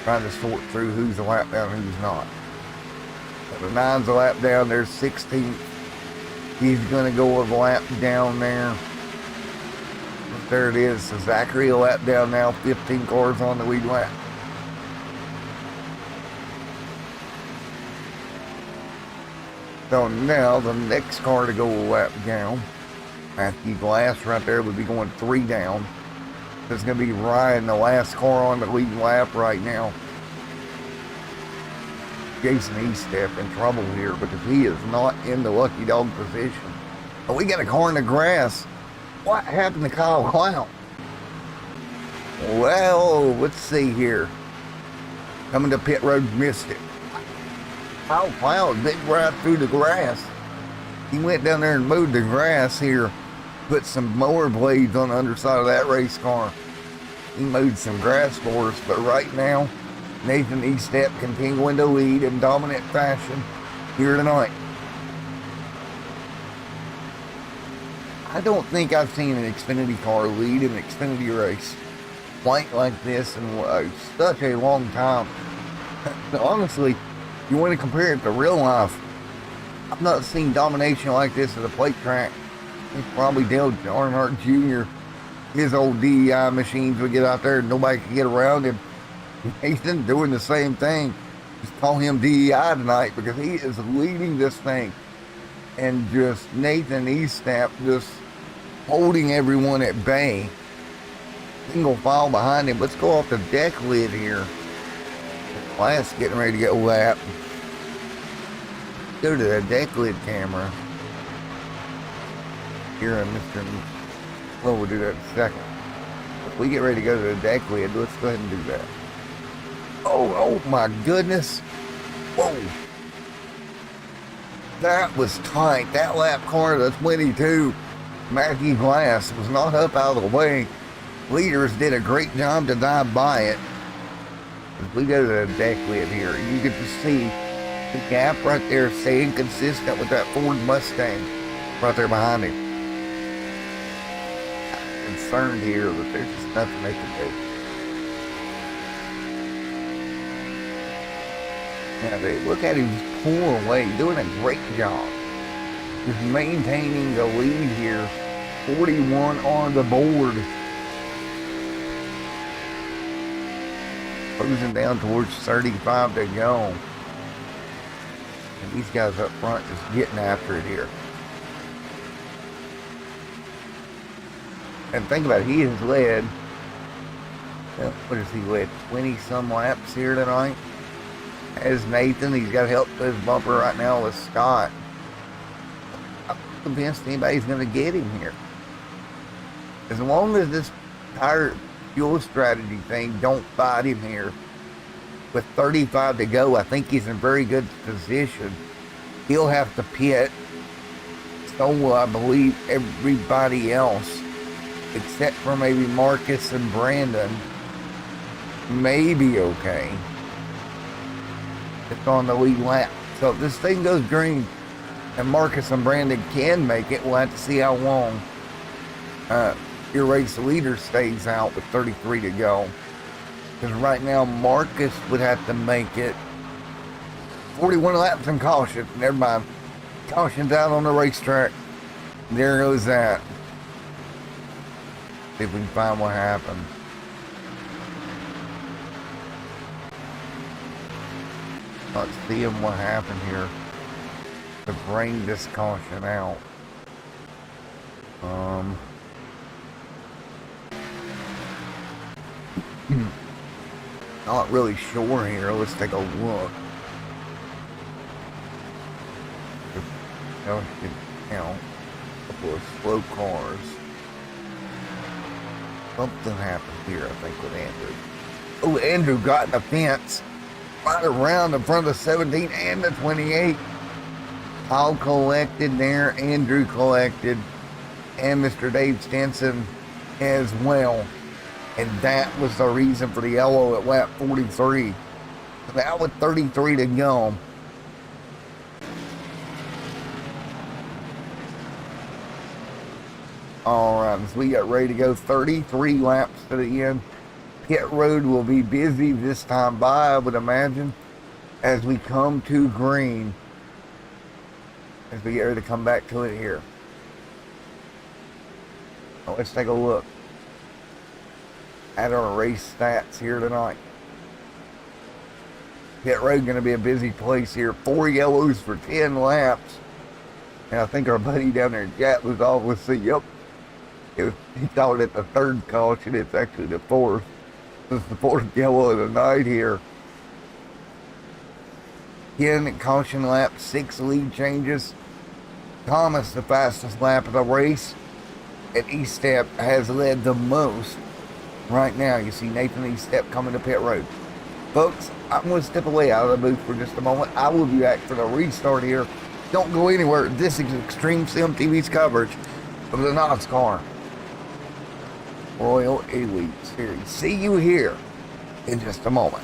Trying to sort through who's a lap down and who's not. So the 9's a lap down, there's 16th. He's going to go a lap down there. There it is. So Zachary a lap down now, 15 cars on the lead lap. So now the next car to go a lap down, Matthew Glass right there would be going 3 down. It's going to be Ryan, the last car on the lead lap right now. Jason Eastep in trouble here because he is not in the lucky dog position. But we got a car in the grass. What happened to Kyle Clout? Well, let's see here. Coming to pit road, missed it. Kyle Clout big right through the grass. He went down there and mowed the grass here. Put some mower blades on the underside of that race car. He mowed some grass for us, but right now, Nathan Eastep continuing to lead in dominant fashion here tonight. I don't think I've seen an Xfinity car lead in an Xfinity race quite like this in such a long time. Honestly, you want to compare it to real life, I've not seen domination like this at a plate track. It's probably Dale Earnhardt Jr. His old DEI machines would get out there and nobody could get around him. Nathan doing the same thing. Just call him DEI tonight because he is leading this thing. And just Nathan Eastep just holding everyone at bay. Single file behind him. Let's go off the deck lid here. Glass getting ready to get lapped. Go to the deck lid camera. Here and Mr. Well, we'll do that in a second. If we get ready to go to the deck lid, let's go ahead and do that. Oh my goodness. Whoa. That was tight. That lap car, the 22, Matthew Glass, was not up out of the way. Leaders did a great job to dive by it. If we go to the deck lid here, you get to see the gap right there staying consistent with that Ford Mustang right there behind him. I'm concerned here that there's just nothing they can do. Now, look at him pulling away, doing a great job. Just maintaining the lead here. 41 on the board. Closing down towards 35 to go. And these guys up front just getting after it here. And think about it, he has led, what has he led, 20 some laps here tonight? As Nathan, he's got help with his bumper right now with Scott. I'm convinced anybody's going to get him here. As long as this tire fuel strategy thing don't bite him here, with 35 to go, I think he's in very good position. He'll have to pit. So will, I believe, everybody else, except for maybe Marcus and Brandon, may be okay. It's on the lead lap. So if this thing goes green and Marcus and Brandon can make it, we'll have to see how long your race leader stays out with 33 to go. Because right now Marcus would have to make it 41 laps and caution. Never mind. Caution's out on the racetrack. There goes that. See if we can find what happened. Let's see what happened here to bring this caution out. Not really sure here. Let's take a look. Count a couple of slow cars. Something happened here, I think, with Andrew. Oh, Andrew got in the fence right around in front of the 17 and the 28. Kyle collected there, Andrew collected, and Mr. Dave Stinson as well. And that was the reason for the yellow at lap 43. That with 33 to go. Alright, so we got ready to go. 33 laps to the end. Pit road will be busy this time by, I would imagine, as we come to green. As we get ready to come back to it here. Now let's take a look at our race stats here tonight. Pit road going to be a busy place here. 4 yellows for 10 laps. And I think our buddy down there, Jack, was off. Let's see, yep. He thought it the third caution. It's actually the fourth. This is the fourth yellow of the night here. 10 caution lap, 6 lead changes. Thomas, the fastest lap of the race at Eastep, has led the most. Right now, you see Nathan Eastep coming to pit road. Folks, I'm going to step away out of the booth for just a moment. I will be back for the restart here. Don't go anywhere. This is Extreme Sim TV's coverage of the NOSSCAR Royal Elite Series. See you here in just a moment.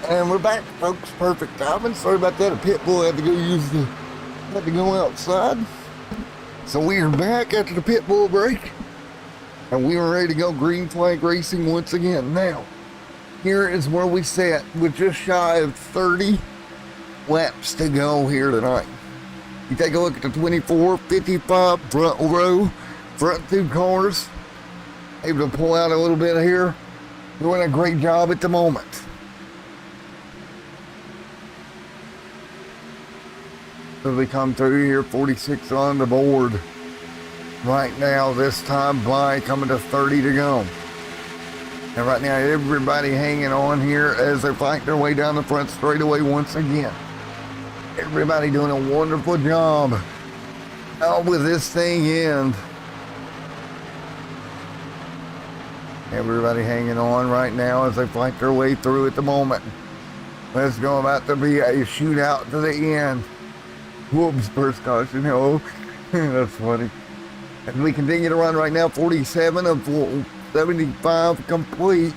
And we're back, folks. Perfect timing. Sorry about that. A pit bull had to go outside. So we are back after the pit bull break. And we are ready to go green flag racing once again. Now, here is where we sat with just shy of 30 laps to go here tonight. You take a look at the 24-55 front row, front two cars. Able to pull out a little bit here. Doing a great job at the moment. As we come through here, 46 on the board. Right now, this time by coming to 30 to go. And right now, everybody hanging on here as they fight their way down the front straightaway once again. Everybody doing a wonderful job. How will this thing end? Everybody hanging on right now as they fight their way through at the moment. Let's go, about to be a shootout to the end. Whoops, first caution, oh, that's funny. As we continue to run right now, 47 of 75 complete.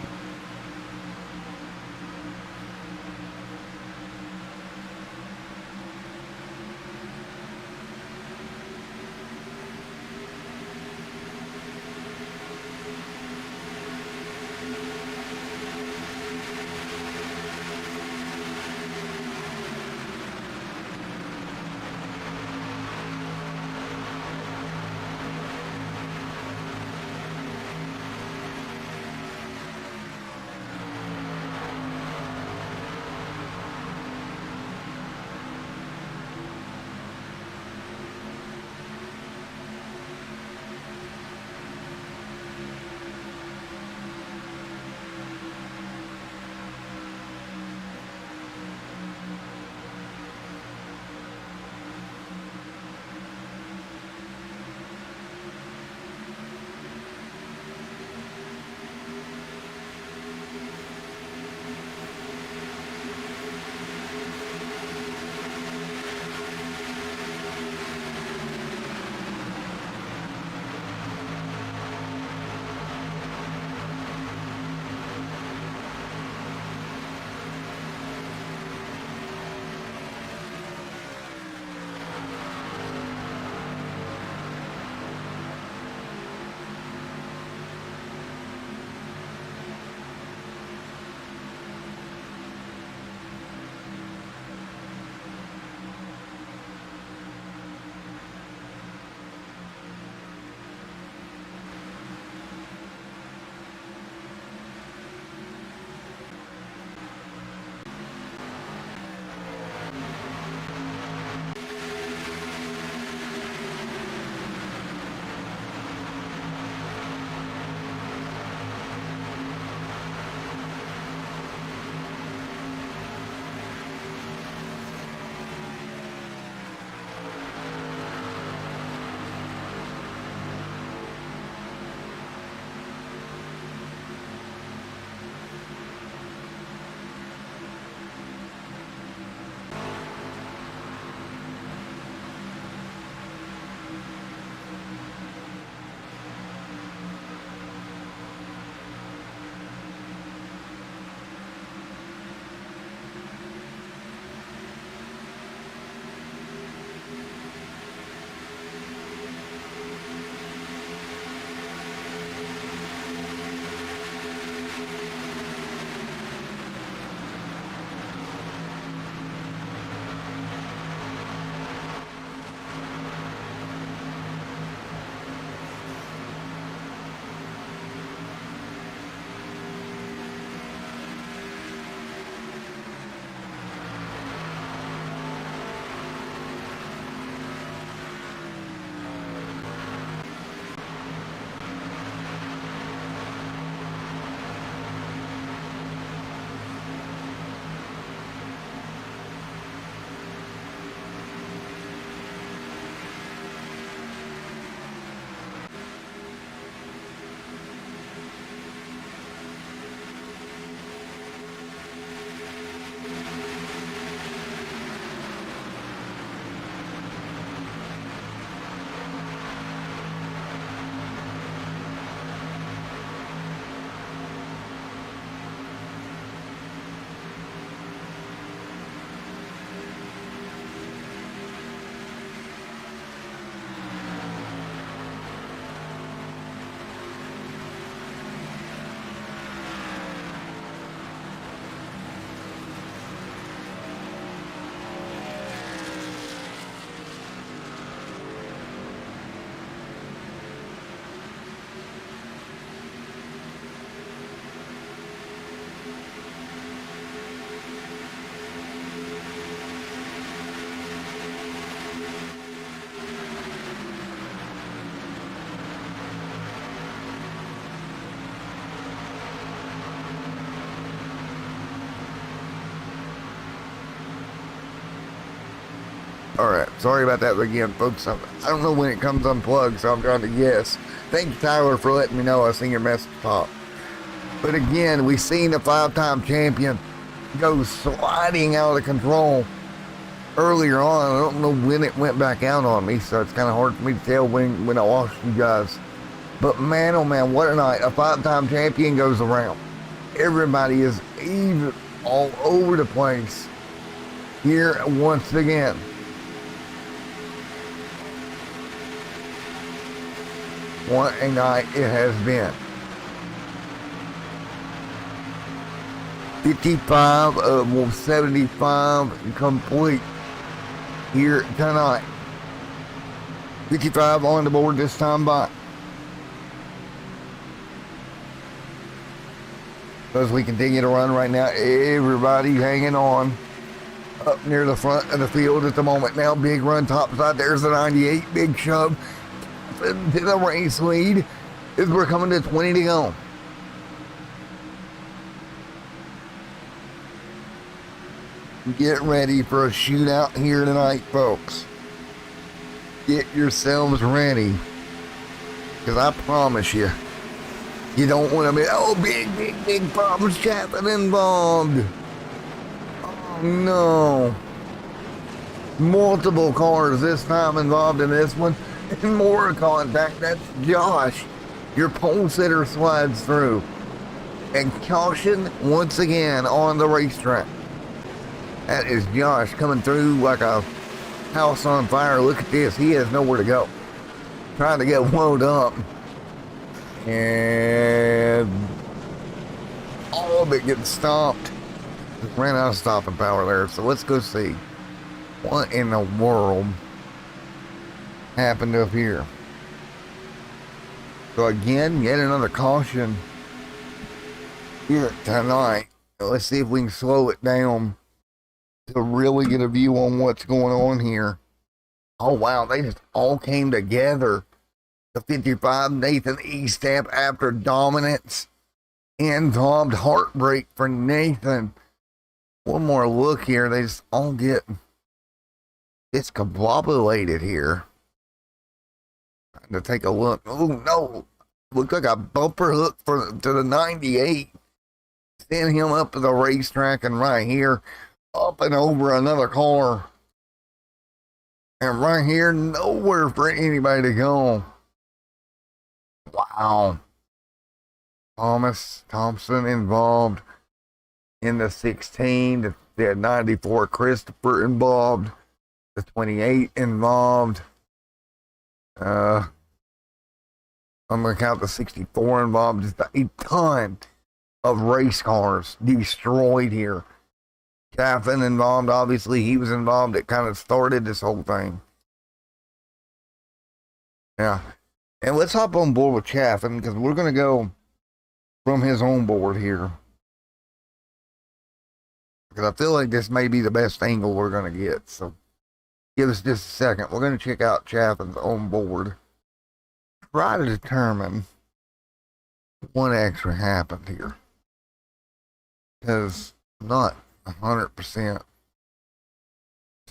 Alright, sorry about that again, folks. I don't know when it comes unplugged, so I'm trying to guess. Thank you, Tyler, for letting me know. I seen your message pop. But again, we seen the 5-time champion go sliding out of control earlier on. I don't know when it went back out on me, so it's kind of hard for me to tell when I watched you guys. But man, oh man, what a night. A 5-time champion goes around. Everybody is even all over the place here once again. What a night it has been. 55 of 75 complete here tonight. 55 on the board this time by. As we continue to run right now, everybody hanging on up near the front of the field at the moment. Now big run topside. There's the 98, big shove into the race lead as we're coming to 20 to go. Get ready for a shootout here tonight, folks. Get yourselves ready, because I promise you, you don't want to be, oh, big problems Chaffin involved. Oh no. Multiple cars this time involved in this one. And more contact. That's Josh. Your pole sitter slides through. And caution once again on the racetrack. That is Josh coming through like a house on fire. Look at this. He has nowhere to go. Trying to get wound up. And all of it getting stopped. Just ran out of stopping power there. So let's go see what in the world happened up here. So again, yet another caution here tonight. Let's see if we can slow it down to really get a view on what's going on here. Oh wow, they just all came together. The 55 Nathan Eastamp after dominance involved heartbreak for Nathan. One more look here. They just all get discombobulated here. Trying to take a look. Oh no, looked like a bumper hook to the 98. Send him up to the racetrack, and right here up and over another car, and right here nowhere for anybody to go. Wow. Thompson involved in the 16, the 94 Christopher involved, the 28 involved. I'm gonna count the 64 involved. Just a ton of race cars destroyed here. Chaffin involved, obviously he was involved. It kind of started this whole thing. Yeah. And let's hop on board with Chaffin, because we're going to go from his own board here. Because I feel like this may be the best angle we're going to get. So give us just a second. We're going to check out Chaffin's own board. Try to determine what actually happened here. Because I'm not 100%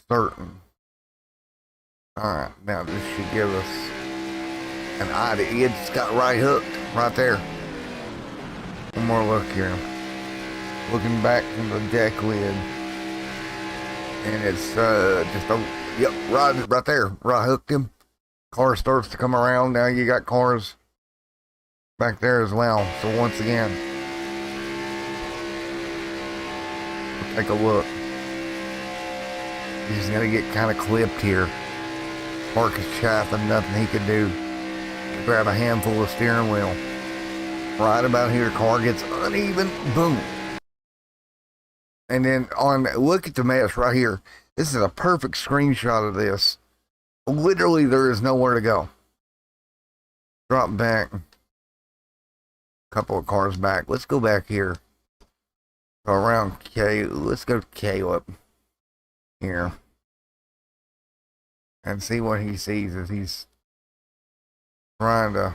certain. Alright, now this should give us an idea. It's got right hooked right there. One more look here. Looking back from the deck lid. And it's just a, yep, right there. Right hooked him. Car starts to come around. Now you got cars back there as well. So once again, take a look. He's gonna get kind of clipped here. Marcus Chaffin, nothing he could do. Grab a handful of steering wheel. Right about here, car gets uneven, boom. And then look at the mess right here. This is a perfect screenshot of this. Literally, there is nowhere to go. Drop back. A couple of cars back. Let's go back here. Around K. Let's go to Caleb here. And see what he sees as he's trying to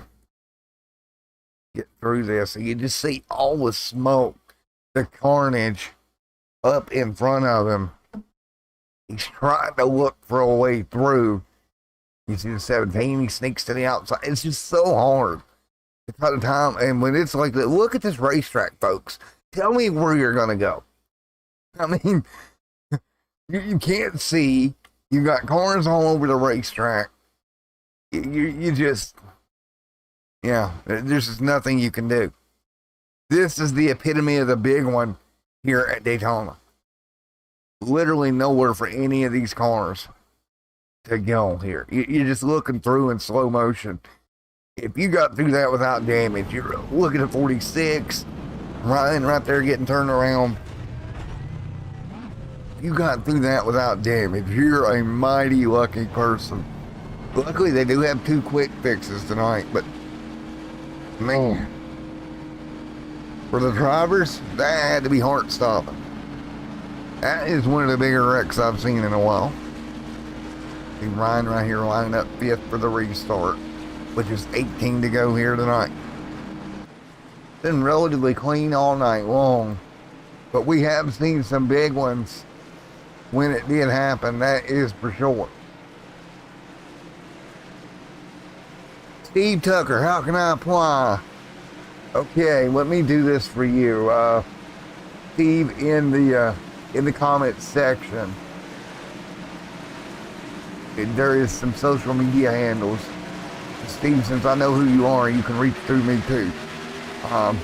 get through this. So you just see all the smoke, the carnage up in front of him. He's trying to look for a way through. You see the 17, he sneaks to the outside. It's just so hard. It's by the time, and when it's like that, look at this racetrack, folks. Tell me where you're going to go. I mean, you can't see. You got cars all over the racetrack. You just, yeah, there's just nothing you can do. This is the epitome of the big one here at Daytona. Literally nowhere for any of these cars to go here. You're just looking through in slow motion. If you got through that without damage, you're looking at 46, Ryan right there getting turned around. You got through that without damage, you're a mighty lucky person. Luckily, they do have 2 quick fixes tonight, but man, for the drivers, that had to be heart-stopping. That is one of the bigger wrecks I've seen in a while. See Ryan right here lining up 5th for the restart, which is 18 to go here tonight. Been relatively clean all night long, but we have seen some big ones when it did happen, that is for sure. Steve Tucker, how can I apply? Okay, let me do this for you. Steve, in the comments section, there is some social media handles. Steve, since I know who you are, you can reach through me too. I'll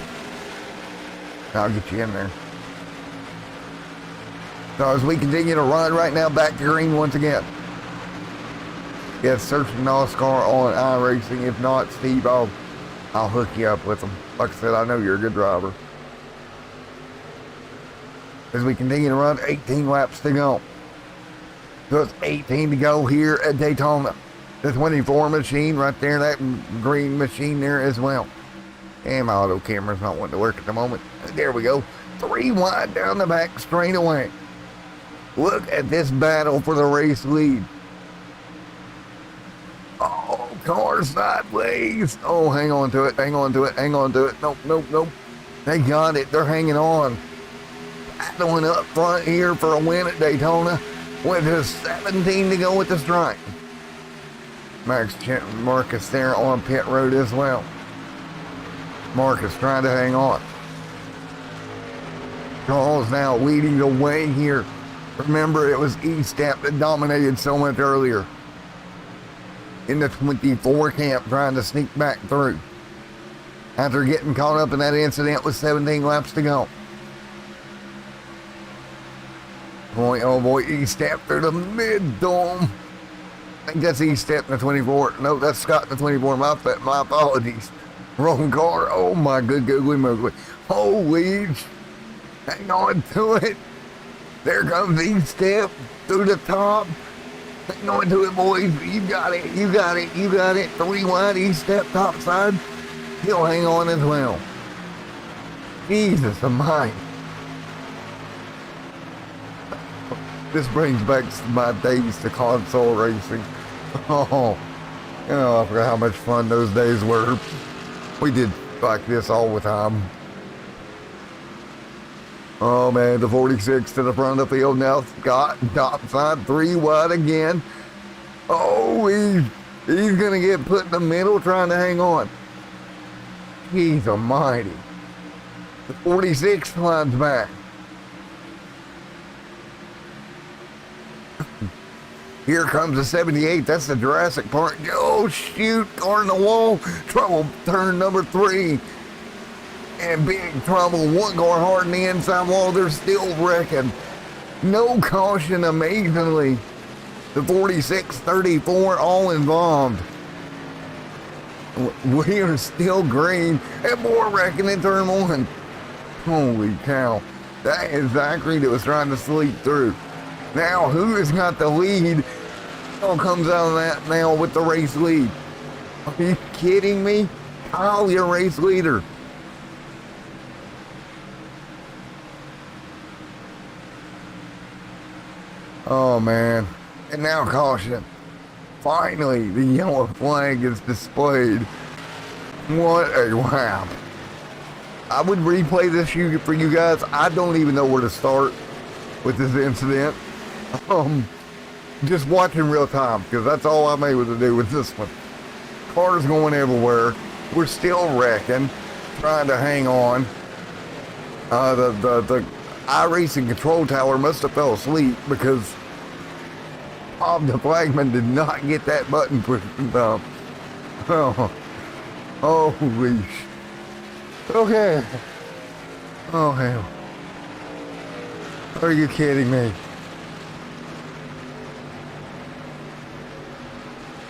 get you in there. So as we continue to run right now, back to green once again. Yes, search for NOSSCAR on iRacing. If not, Steve, I'll hook you up with them. Like I said, I know you're a good driver. As we continue to run, 18 laps to go. So it's 18 to go here at Daytona. The 24 machine right there, that green machine there as well. And my auto camera's not wanting to work at the moment. There we go. 3 wide down the back straightaway. Look at this battle for the race lead. Oh, car sideways. Oh, hang on to it, hang on to it, hang on to it. Nope, nope, nope. They got it. They're hanging on. Battling up front here for a win at Daytona with just 17 to go with the strike. Marcus there on pit road as well. Marcus trying to hang on. Charles now leading the way here. Remember, it was E-Step that dominated so much earlier. In the 24 camp, trying to sneak back through. After getting caught up in that incident with 17 laps to go. Boy, oh boy, E-Step through the mid-dome. I think that's E-Step in the 24. No, that's Scott in the 24. My apologies. Wrong car. Oh my good googly moogly. Holy, hang on to it. There comes E-Step through the top. Hang on to it, boys. You got it. You got it. You got it. 3 wide, E-Step top side. He'll hang on as well. Jesus almighty. This brings back my days to console racing. Oh, you know, I forgot how much fun those days were. We did like this all the time. Oh man, the 46 to the front of the field now. Scott, top side, 3 wide again. Oh, he's gonna get put in the middle trying to hang on. He's almighty. The 46 climbs back. Here comes the 78. That's the Jurassic Park. Oh shoot, car in the wall. Trouble, turn number 3. And big trouble, 1 car hard in the inside wall. They're still wrecking. No caution, amazingly. The 46, 34, all involved. We are still green and more wrecking in turn 1. Holy cow. That is Zachary that was trying to sleep through. Now, who has got the lead? Kyle comes out of that now with the race lead. Are you kidding me? Kyle, your race leader. Oh man, and now caution. Finally, the yellow flag is displayed. What a wow. I would replay this for you guys. I don't even know where to start with this incident. just watching real time, because that's all I'm able to do with this one. Cars going everywhere. We're still wrecking, trying to hang on. The iRacing control tower must have fell asleep, because Bob the flagman did not get that button pushed down. Oh, holy sh... Okay. Oh, hell. Are you kidding me?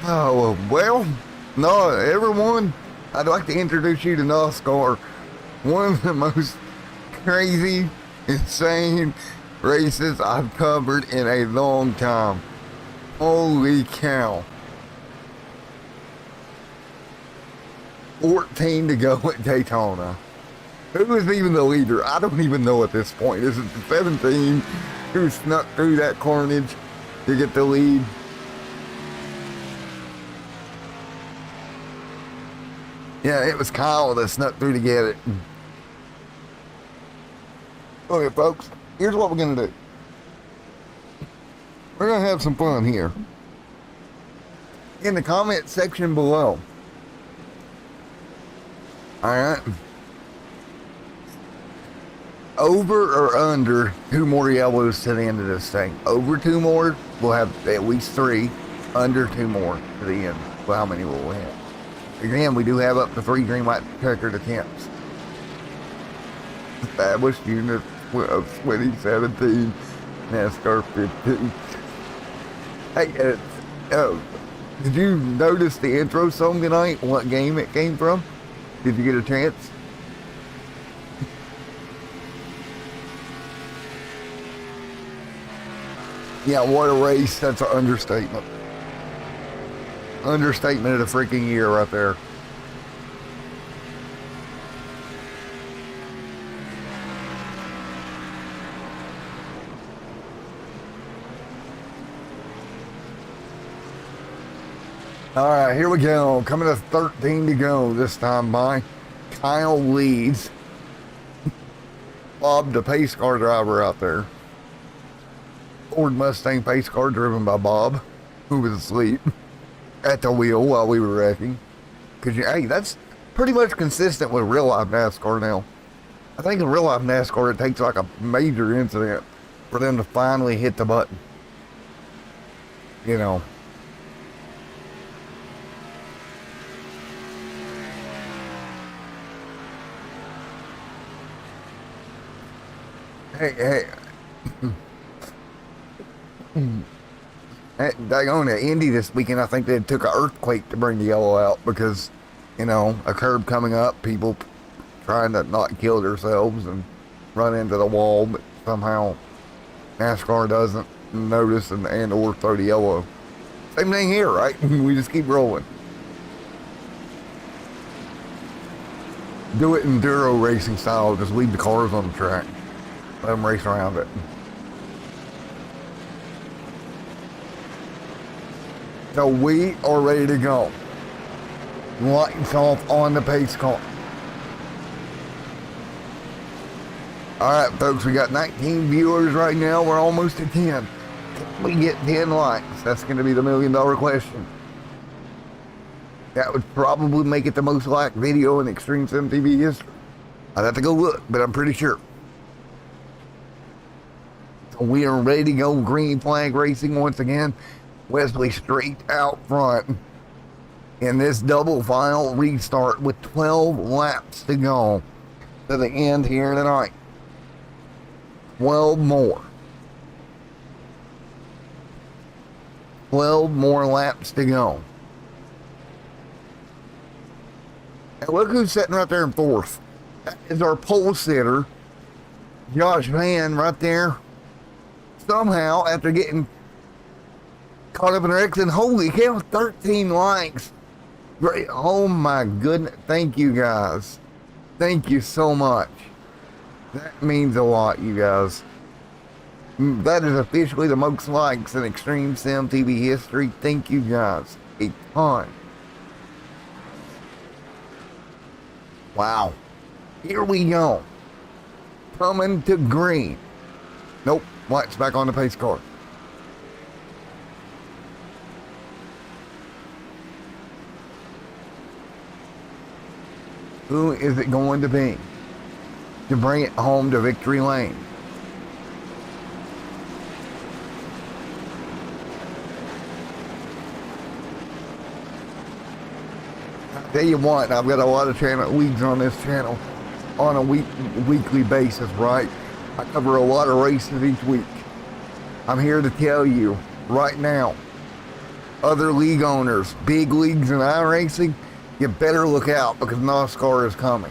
Oh, well, no, everyone, I'd like to introduce you to NOSSCAR, one of the most crazy, insane races I've covered in a long time. Holy cow. 14 to go at Daytona. Who is even the leader? I don't even know at this point. Is it the 17 who snuck through that carnage to get the lead? Yeah, it was Kyle that snuck through to get it. Okay, folks, here's what we're going to do. We're going to have some fun here. In the comment section below. Alright. Over or under 2 more yellows to the end of this thing. Over 2 more, we'll have at least 3. Under 2 more to the end. Well, how many will we have? Again, we do have up to 3 green light checkered attempts. Established unit of 2017 NASCAR 15. Hey, did you notice the intro song tonight? What game it came from? Did you get a chance? Yeah, what a race. That's an understatement. Understatement of the freaking year right there. All right, here we go. Coming to 13 to go this time by. Kyle leads. Bob, the pace car driver out there. Ford Mustang pace car driven by Bob, who was asleep at the wheel while we were wrecking. Cause hey, that's pretty much consistent with real life NASCAR now. I think in real life NASCAR, it takes like a major incident for them to finally hit the button. You know. Hey. Daggone it, Indy this weekend, I think they took an earthquake to bring the yellow out because, you know, a curb coming up, people trying to not kill themselves and run into the wall, but somehow NASCAR doesn't notice and or throw the yellow. Same thing here, right? We just keep rolling. Do it enduro racing style, just leave the cars on the track. Let them race around it. So we are ready to go. Lights off on the pace car. Alright folks, we got 19 viewers right now. We're almost to 10. Can we get 10 likes? That's going to be the $1 million question. That would probably make it the most liked video in Extreme Sim TV history. I'd have to go look, but I'm pretty sure. So we are ready to go. Green flag racing once again. Wesley straight out front in this double file restart with 12 laps to go to the end here tonight. 12 more. 12 more laps to go. And look who's sitting right there in 4th. That is our pole sitter, Josh Van, right there. Somehow, after getting caught up in an accident, holy cow, 13 likes. Great. Oh my goodness. Thank you guys. Thank you so much. That means a lot, you guys. That is officially the most likes in Extreme Sim TV history. Thank you guys a ton. Wow. Here we go. Coming to green. Nope. Lights back on the pace car. Who is it going to be to bring it home to victory lane? I'll tell you what, I've got a lot of leagues on this channel on a weekly basis, right? I cover a lot of races each week. I'm here to tell you right now, other league owners, big leagues in iRacing, you better look out because NOSSCAR is coming.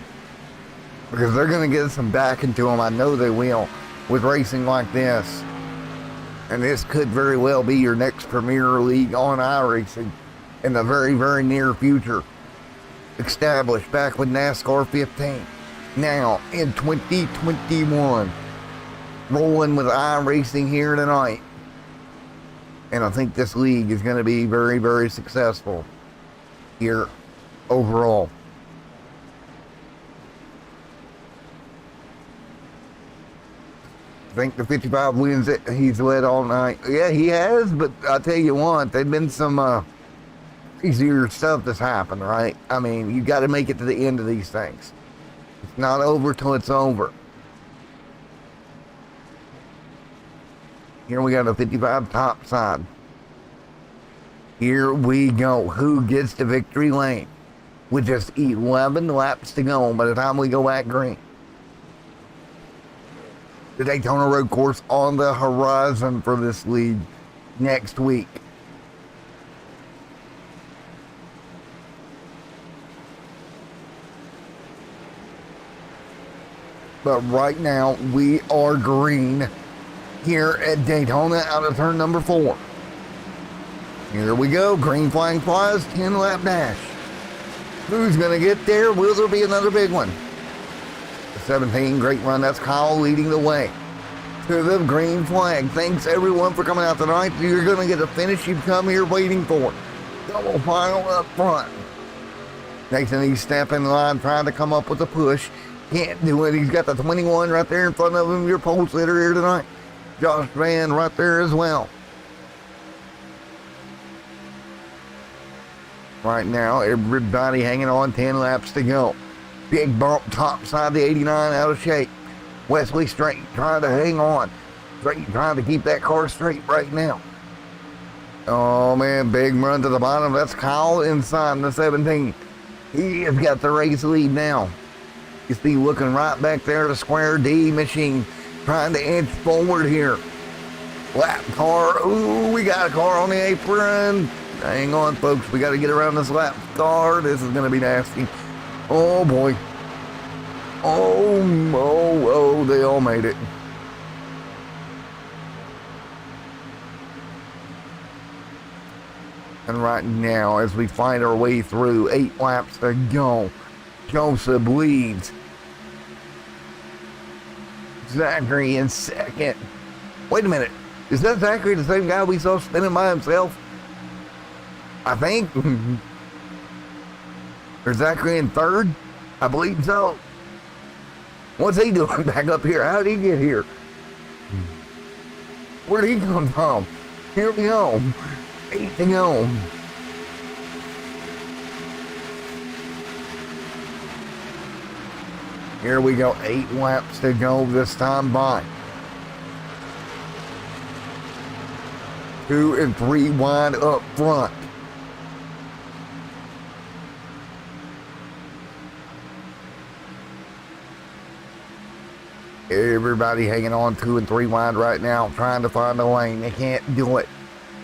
Because they're going to get some back into them, I know they will, with racing like this. And this could very well be your next premier league on iRacing in the very, very near future. Established back with NASCAR 15. Now, in 2021, rolling with iRacing here tonight. And I think this league is going to be very, very successful here overall. I think the 55 wins that he's led all night. Yeah, he has, but I'll tell you what, there've been some easier stuff that's happened, right? I mean, you got to make it to the end of these things. It's not over till it's over. Here we got a 55 top side. Here we go. Who gets to victory lane? With just 11 laps to go by the time we go at green. The Daytona road course on the horizon for this league next week. But right now we are green here at Daytona out of turn number 4. Here we go. Green flag flies, 10 lap dash. Who's going to get there? Will there be another big one? 17, great run. That's Kyle leading the way to the green flag. Thanks everyone for coming out tonight. You're going to get a finish you've come here waiting for. Double final up front. Nathan, he's stepping in line trying to come up with a push. Can't do it. He's got the 21 right there in front of him. Your pole sitter here tonight. Josh Van right there as well. Right now, everybody hanging on, 10 laps to go. Big bump top side, the 89 out of shape. Wesley Straight trying to hang on. Straight trying to keep that car straight right now. Oh man, big run to the bottom. That's Kyle inside the 17. He has got the race lead now. You see looking right back there, the square D machine trying to inch forward here. Lap car. Ooh, we got a car on the apron. Hang on, folks. We got to get around this lap car. This is going to be nasty. Oh, boy. Oh, they all made it. And right now, as we find our way through, 8 laps to go, Joseph leads. Zachary in second. Wait a minute. Is that Zachary the same guy we saw spinning by himself? I think. Or Zachary in third? I believe so. What's he doing back up here? How did he get here? Where did he come from? Here we go. 8 to go. Here we go. 8 laps to go this time by. 2 and 3 wide up front. Everybody hanging on 2 and 3 wide right now, trying to find a lane. They can't do it.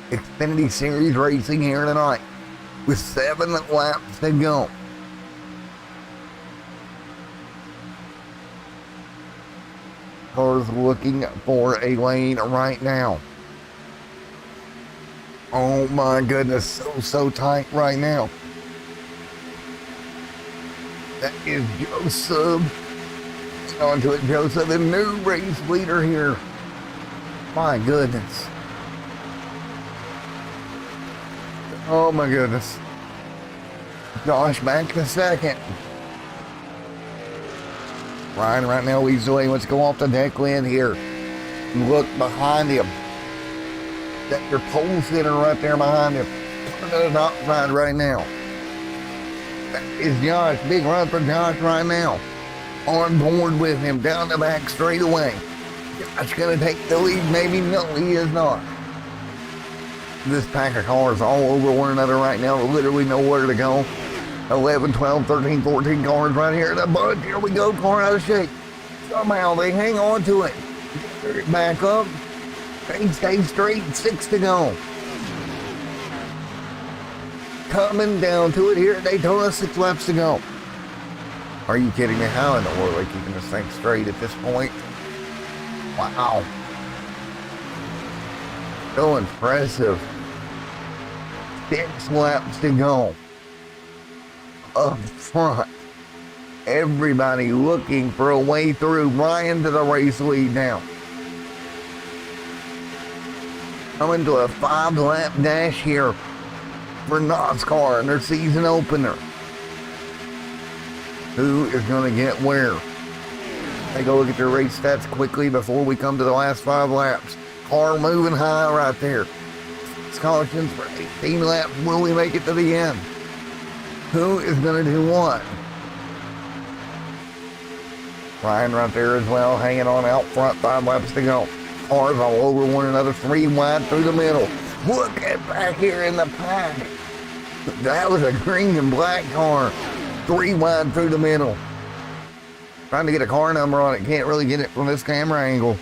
Xfinity Series racing here tonight with 7 laps to go. Cars looking for a lane right now. Oh my goodness, so tight right now. That is Joseph. On to it, Joseph, the new race leader here. My goodness. Oh my goodness. Josh back to second. Ryan right now leads the way. Let's go off the deck lane here. Look behind him. Got your pole sitter right there behind him. Put it outside right now. Is Josh. Big run for Josh right now. On board with him down the back straightaway. Josh gonna take the lead, maybe? No, he is not. This pack of cars all over one another right now. Literally nowhere to go. 11, 12, 13, 14 cars right here in the bunch. Here we go, car out of shape. Somehow they hang on to it. Back up. They stay straight. 6 to go. Coming down to it here at Daytona. 6 laps to go. Are you kidding me? How in the world are they keeping this thing straight at this point? Wow. So impressive. 6 laps to go. Up front. Everybody looking for a way through. Ryan to the race lead now. Coming to a 5-lap dash here for NOSSCAR in their season opener. Who is going to get where? Take a look at their race stats quickly before we come to the last 5 laps. Car moving high right there. Cautions for 18 laps. Will we make it to the end? Who is going to do what? Ryan right there as well, hanging on out front. 5 laps to go. Cars all over one another. 3 wide through the middle. Look at back here in the pack. That was a green and black car. 3 wide through the middle. Trying to get a car number on it. Can't really get it from this camera angle.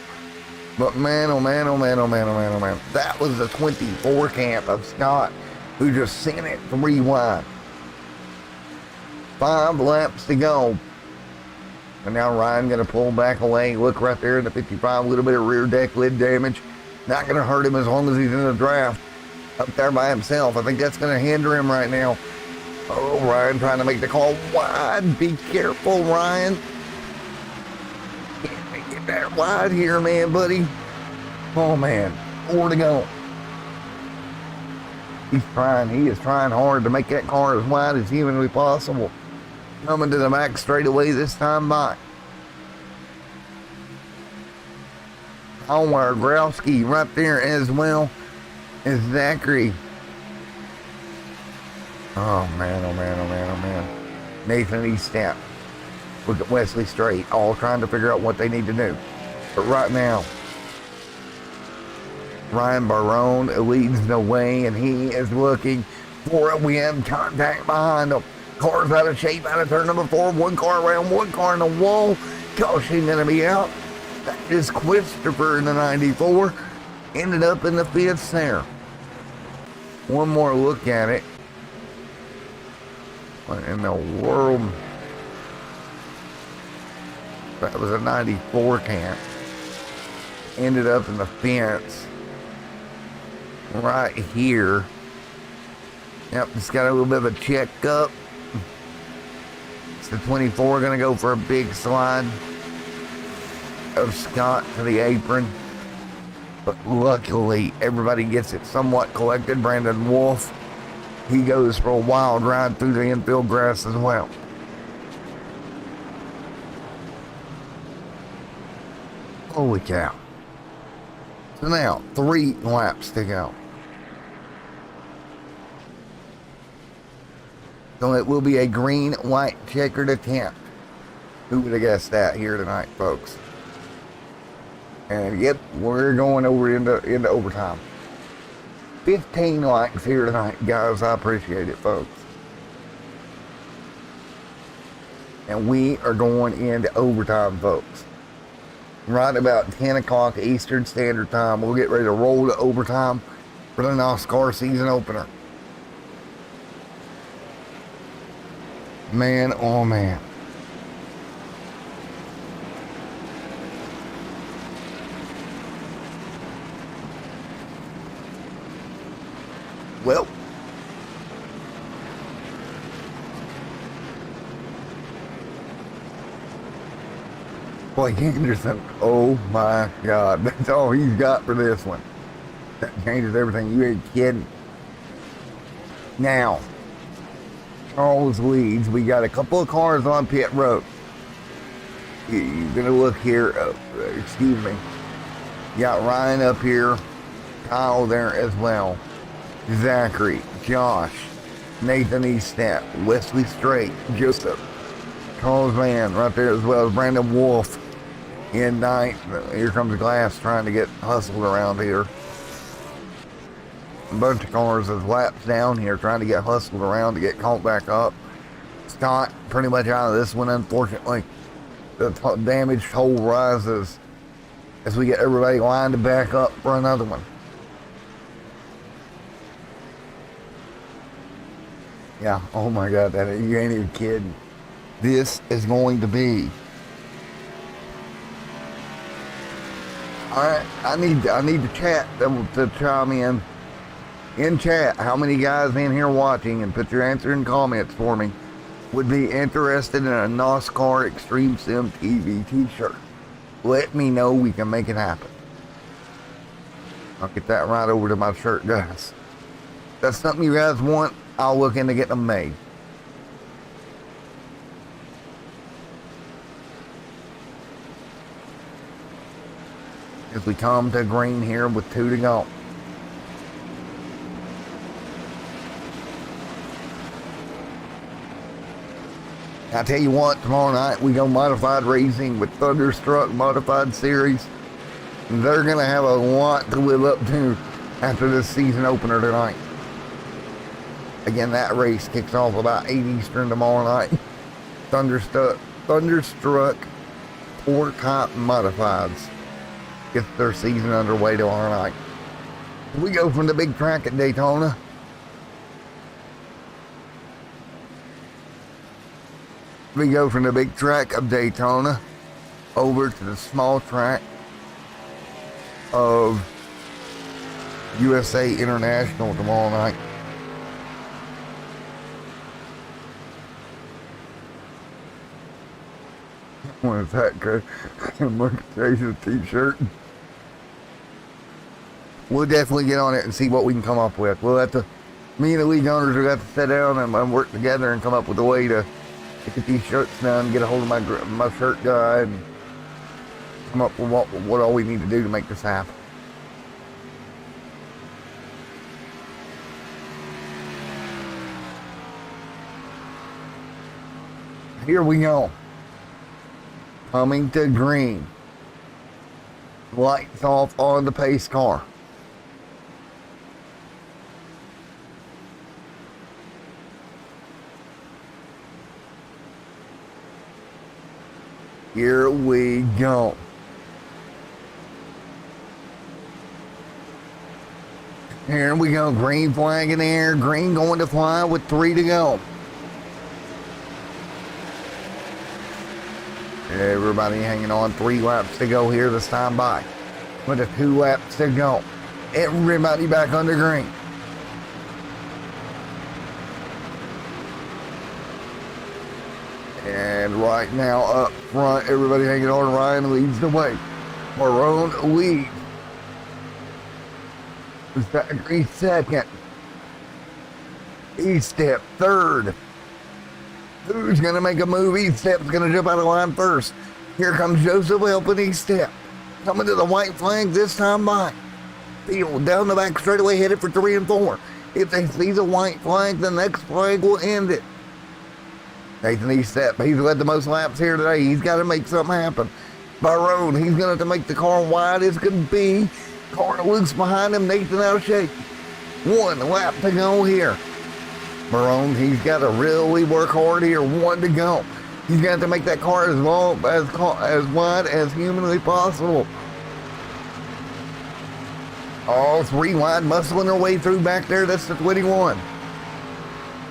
But man, oh man, oh man, oh man, oh man, oh man. That was the 24 camp of Scott who just sent it 3 wide. 5 laps to go. And now Ryan going to pull back away. Look right there in the 55. A little bit of rear deck lid damage. Not going to hurt him as long as he's in the draft. Up there by himself. I think that's going to hinder him right now. Oh, Ryan trying to make the call wide. Be careful, Ryan. Can't make it that wide here, man, buddy. Oh, man. 4 to go. He's trying. He is trying hard to make that car as wide as humanly possible. Coming to the back straightaway this time by. Omar Growski right there as well as Zachary. Oh man, oh man, oh man, oh man. Nathan Eastep. Look at Wesley Strait, all trying to figure out what they need to do. But right now, Ryan Barone leads the way, and he is looking for a win. Contact behind him. Car's out of shape, out of turn number 4. 1 car around, 1 car in the wall. Caution going to be out. That is Christopher in the 94. Ended up in the 5th there. One more look at it. What in the world? That was a 94 camp. Ended up in the fence. Right here. Yep, just got a little bit of a check up. It's the 24 going to go for a big slide of Scott to the apron. But luckily, everybody gets it somewhat collected. Brandon Wolf, he goes for a wild ride through the infield grass as well. Holy cow. So now, 3 laps to go. So it will be a green, white, checkered attempt. Who would have guessed that here tonight, folks? And yep, we're going over into overtime. 15 likes here tonight, guys. I appreciate it, folks. And we are going into overtime, folks. Right about 10 o'clock Eastern Standard Time, we'll get ready to roll to overtime for the NOSSCAR season opener. Man, oh man. Well, Blake Anderson, oh my God, that's all he's got for this one. That changes everything. You ain't kidding. Now, Charles leads. We got a couple of cars on pit road. You're gonna look here. Excuse me. You got Ryan up here, Kyle there as well, Zachary, Josh, Nathan Eaststamp, Wesley Strait, Joseph, Charles Van right there, as well as Brandon Wolf in ninth. Here comes Glass trying to get hustled around here. A bunch of cars is laps down here trying to get hustled around to get caught back up. Scott pretty much out of this one, unfortunately. The damage toll rises as we get everybody lined to back up for another one. Yeah, oh my God, you ain't even kidding. This is going to be. All right, I need the chat to chime in chat. How many guys in here watching, and put your answer in comments for me, would be interested in a NOSSCAR Extreme Sim TV t-shirt? Let me know, we can make it happen. I'll get that right over to my shirt guys. If that's something you guys want, I'll look into getting them made. As we come to green here with 2 to go. I tell you what, tomorrow night we go modified racing with Thunderstruck Modified Series. They're going to have a lot to live up to after this season opener tonight. Again, that race kicks off about 8 Eastern tomorrow night. Thunderstruck Tour Type Modifieds gets their season underway tomorrow night. We go from the big track at Daytona. We go from the big track of Daytona over to the small track of USA International tomorrow night. What is that, good? Jason's t-shirt. We'll definitely get on it and see what we can come up with. We'll have to, me and the league owners will have to sit down and work together and come up with a way to get these shirts done, get a hold of my shirt guy, and come up with what all we need to do to make this happen. Here we go. Coming to green. Lights off on the pace car. Here we go. Here we go. Green flag in the air. Green going to fly with 3 to go. Everybody hanging on. 3 laps to go here this time by. With the 2 laps to go. Everybody back under green. And right now up front, everybody hanging on. Ryan leads the way. Marone leads. Zachary second. Eaststep third. Who's going to make a move? Eaststep's going to jump out of line first. Here comes Joseph helping Eaststep. Coming to the white flag this time by. Field down the back straightaway headed for 3 and 4. If they see the white flag, the next flag will end it. Nathan Eaststep, he's led the most laps here today. He's got to make something happen. Barone, he's going to have to make the car wide as could be. Car loose behind him. Nathan out of shape. 1 lap to go here. Barone, he's got to really work hard here. 1 to go. He's got to make that car as long, as wide as humanly possible. All 3 wide, muscling their way through back there. That's the 21.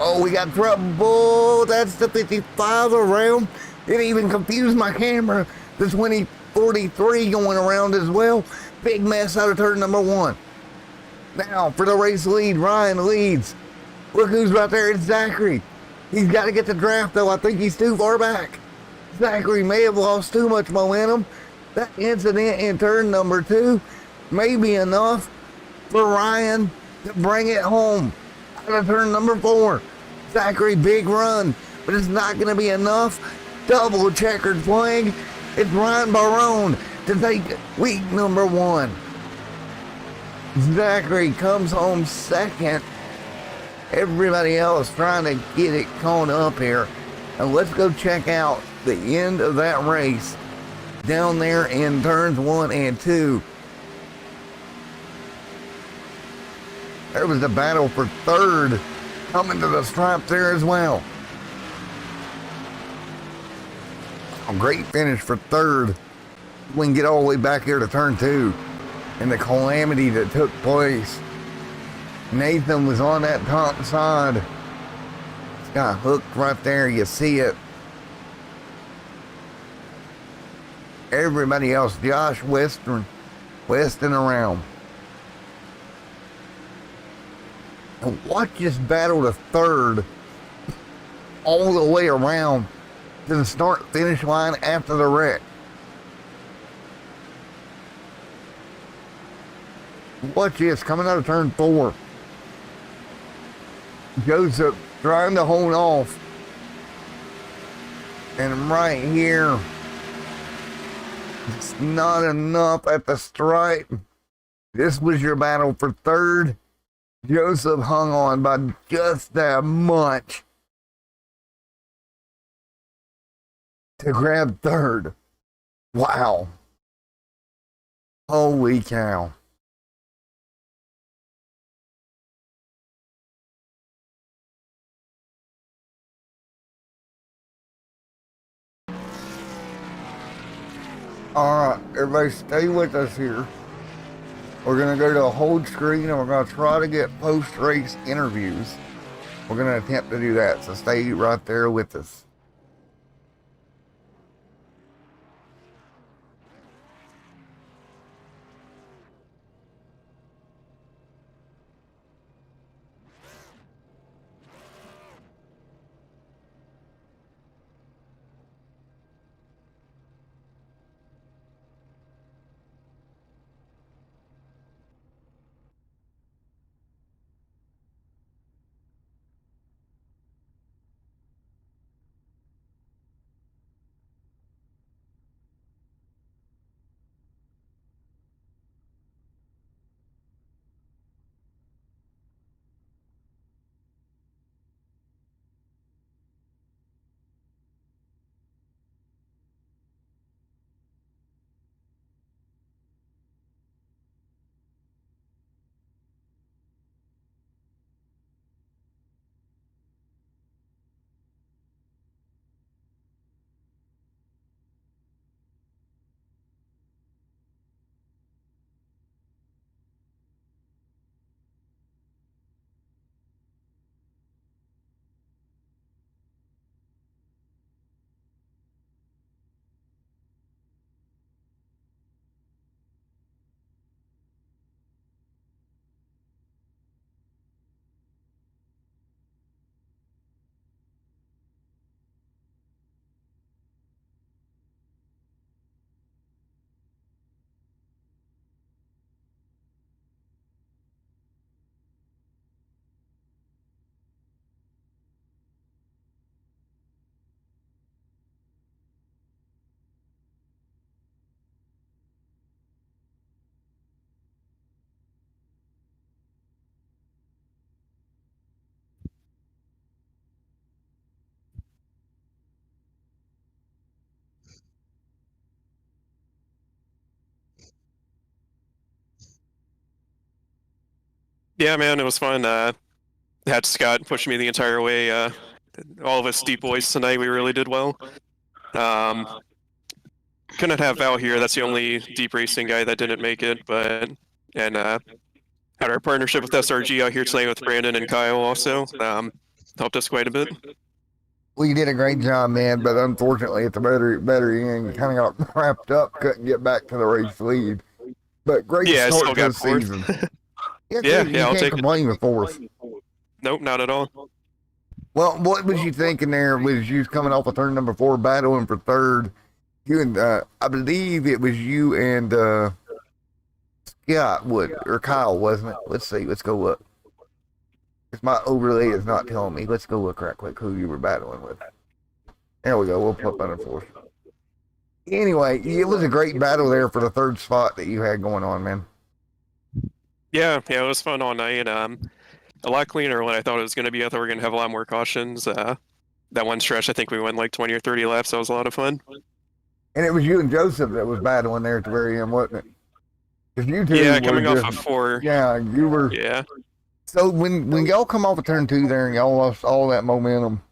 Oh, we got trouble. That's the 55 around. It even confused my camera. The 2043 going around as well. Big mess out of turn number 1. Now for the race lead, Ryan leads. Look who's right there. It's Zachary. He's got to get the draft though. I think he's too far back. Zachary may have lost too much momentum. That incident in turn number 2 may be enough for Ryan to bring it home. Out of turn number 4. Zachary, big run, but it's not going to be enough. Double checkered flag. It's Ryan Barone to take week number 1. Zachary comes home second. Everybody else trying to get it caught up here. And let's go check out the end of that race down there in turns 1 and 2. There was the battle for third coming to the stripe there as well. A great finish for third. We can get all the way back here to turn 2 and the calamity that took place. Nathan was on that top side. It's got hooked right there. You see it. Everybody else, Josh Weston around. And watch this battle to third all the way around to the start finish line after the wreck. Watch this, coming out of turn 4. Joseph trying to hold off. And right here, it's not enough at the stripe. This was your battle for third. Joseph hung on by just that much to grab third. Wow. Holy cow. Alright, everybody stay with us here. We're going to go to a hold screen and we're going to try to get post-race interviews. We're going to attempt to do that, so stay right there with us. Yeah, man, it was fun. Had Scott push me the entire way. All of us deep boys tonight, we really did well. Couldn't have Val here. That's the only deep racing guy that didn't make it. But had our partnership with SRG out here tonight with Brandon and Kyle also. Helped us quite a bit. Well, you did a great job, man, but unfortunately at the better end, you kind of got wrapped up, couldn't get back to the race lead. But great start to the season. Yeah, you I'll can't take complain with fourth. Nope, not at all. Well, what was you thinking there? Was you coming off of turn number 4, battling for third? You and I believe it was you and Scott or Kyle, wasn't it? Let's see. Let's go look. Because my overlay is not telling me. Let's go look right quick who you were battling with. There we go. We'll put under force. Anyway, it was a great battle there for the third spot that you had going on, man. Yeah, it was fun all night. a lot cleaner than I thought it was going to be. I thought we were going to have a lot more cautions. That one stretch, I think we went like 20 or 30 laps. That was a lot of fun. And it was you and Joseph that was battling there at the very end, wasn't it? Because you two Yeah, were coming off just, of 4. yeah, you were. Yeah. So when y'all come off of turn 2 there and y'all lost all that momentum,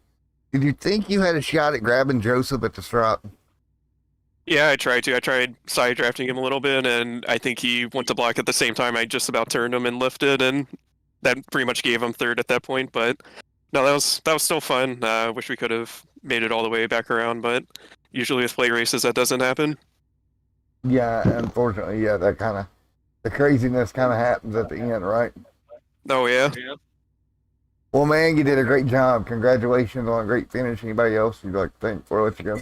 did you think you had a shot at grabbing Joseph at the stripe? Yeah, I tried to. I tried side drafting him a little bit, and I think he went to block at the same time. I just about turned him and lifted, and that pretty much gave him third at that point. But no, that was still fun. Wish we could have made it all the way back around, but usually with plate races that doesn't happen. Yeah, unfortunately, yeah, that kind of the craziness kind of happens at the end, right? Oh yeah. Well, man, you did a great job. Congratulations on a great finish. Anybody else you'd like to thank before I let you go?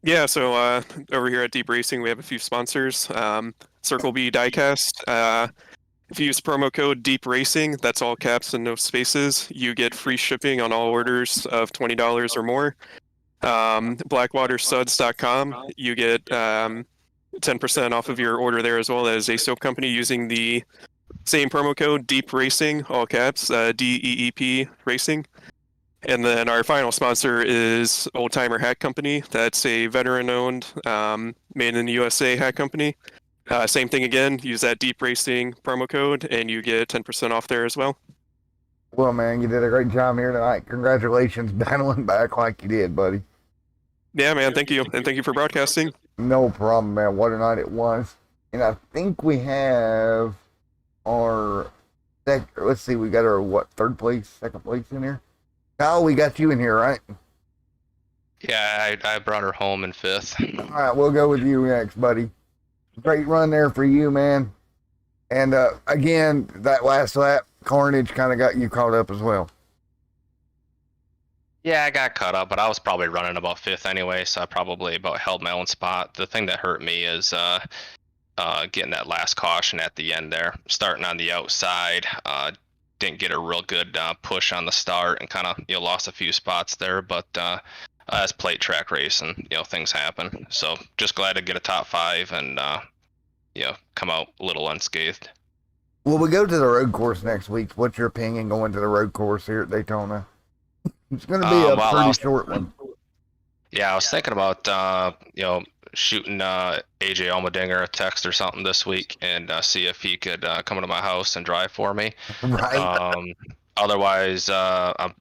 Yeah, so over here at Deep Racing, we have a few sponsors. Circle B Diecast. If you use promo code Deep Racing, that's all caps and no spaces, you get free shipping on all orders of $20 or more. BlackwaterSuds.com, you get 10% off of your order there as well. That is a soap company using the same promo code Deep Racing, all caps, DEEP Racing. And then our final sponsor is Old Timer Hat Company. That's a veteran-owned, made in the USA hat company. Same thing again. Use that Deep Racing promo code, and you get 10% off there as well. Well, man, you did a great job here tonight. Congratulations, battling back like you did, buddy. Yeah, man. Thank you, and thank you for broadcasting. No problem, man. What a night it was. And I think we have our let's see, we got our third place, second place in here. Kyle, we got you in here, right? Yeah, I brought her home in 5th. All right, we'll go with you next, buddy. Great run there for you, man. And again, that last lap, Carnage kind of got you caught up as well. Yeah, I got caught up, but I was probably running about 5th anyway, so I probably about held my own spot. The thing that hurt me is getting that last caution at the end there. Starting on the outside, didn't get a real good push on the start and kind of lost a few spots there, but that's plate track racing, things happen. So just glad to get a top 5 and come out a little unscathed. Well, we go to the road course next week. What's your opinion going to the road course here at Daytona? It's going to be a pretty short one. Yeah, I was thinking about shooting AJ Allmendinger a text or something this week and see if he could come to my house and drive for me. Right. Otherwise, I'm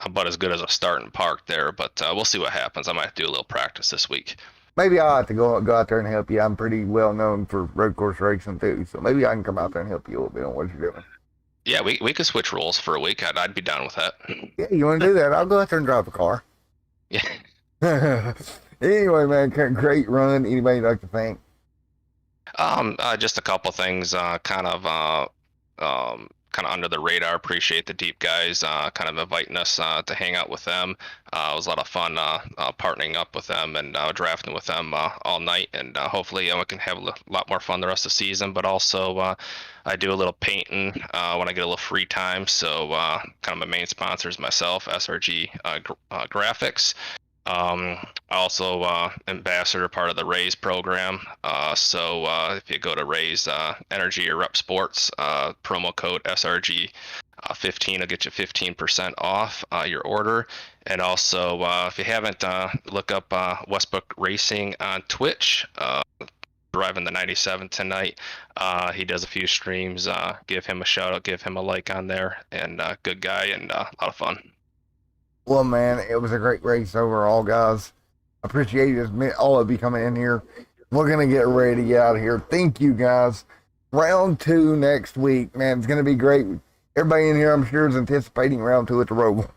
about as good as a start and park there, but we'll see what happens. I might do a little practice this week. Maybe I'll have to go out there and help you. I'm pretty well known for road course racing too, so maybe I can come out there and help you a little bit on what you're doing. Yeah, we could switch roles for a week. I'd be down with that. Yeah, you want to do that? I'll go out there and drive a car. Yeah. Anyway, man, great run. Anybody you'd like to thank? Just a couple things, kind of under the radar. Appreciate the Deep guys, kind of inviting us to hang out with them. It was a lot of fun partnering up with them and drafting with them all night, and hopefully we can have a lot more fun the rest of the season. But also, I do a little painting when I get a little free time. So kind of my main sponsor is myself, SRG Graphics. Also ambassador part of the Raise program. So if you go to Raise Energy or Rep Sports, promo code SRG 15 will get you 15% off your order. And also, if you haven't, look up Westbrook Racing on Twitch. Driving the 97 tonight. He does a few streams. Give him a shout out, give him a like on there, and good guy and a lot of fun. Well, man, it was a great race overall, guys. Appreciate all of you coming in here. We're going to get ready to get out of here. Thank you, guys. Round 2 next week, man. It's going to be great. Everybody in here, I'm sure, is anticipating round 2 at the Roval.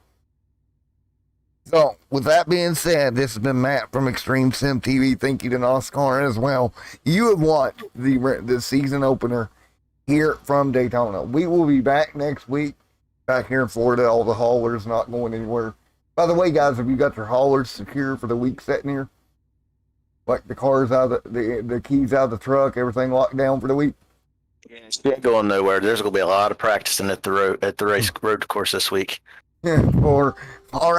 So, with that being said, this has been Matt from Extreme Sim TV. Thank you to NOSSCAR as well. You have watched the season opener here from Daytona. We will be back next week. Back here in Florida, all the haulers not going anywhere. By the way, guys, have you got your haulers secure for the week sitting here? Like the cars out of the keys out of the truck, everything locked down for the week? Yeah, she ain't going nowhere. There's going to be a lot of practicing at the road course this week. Or all right.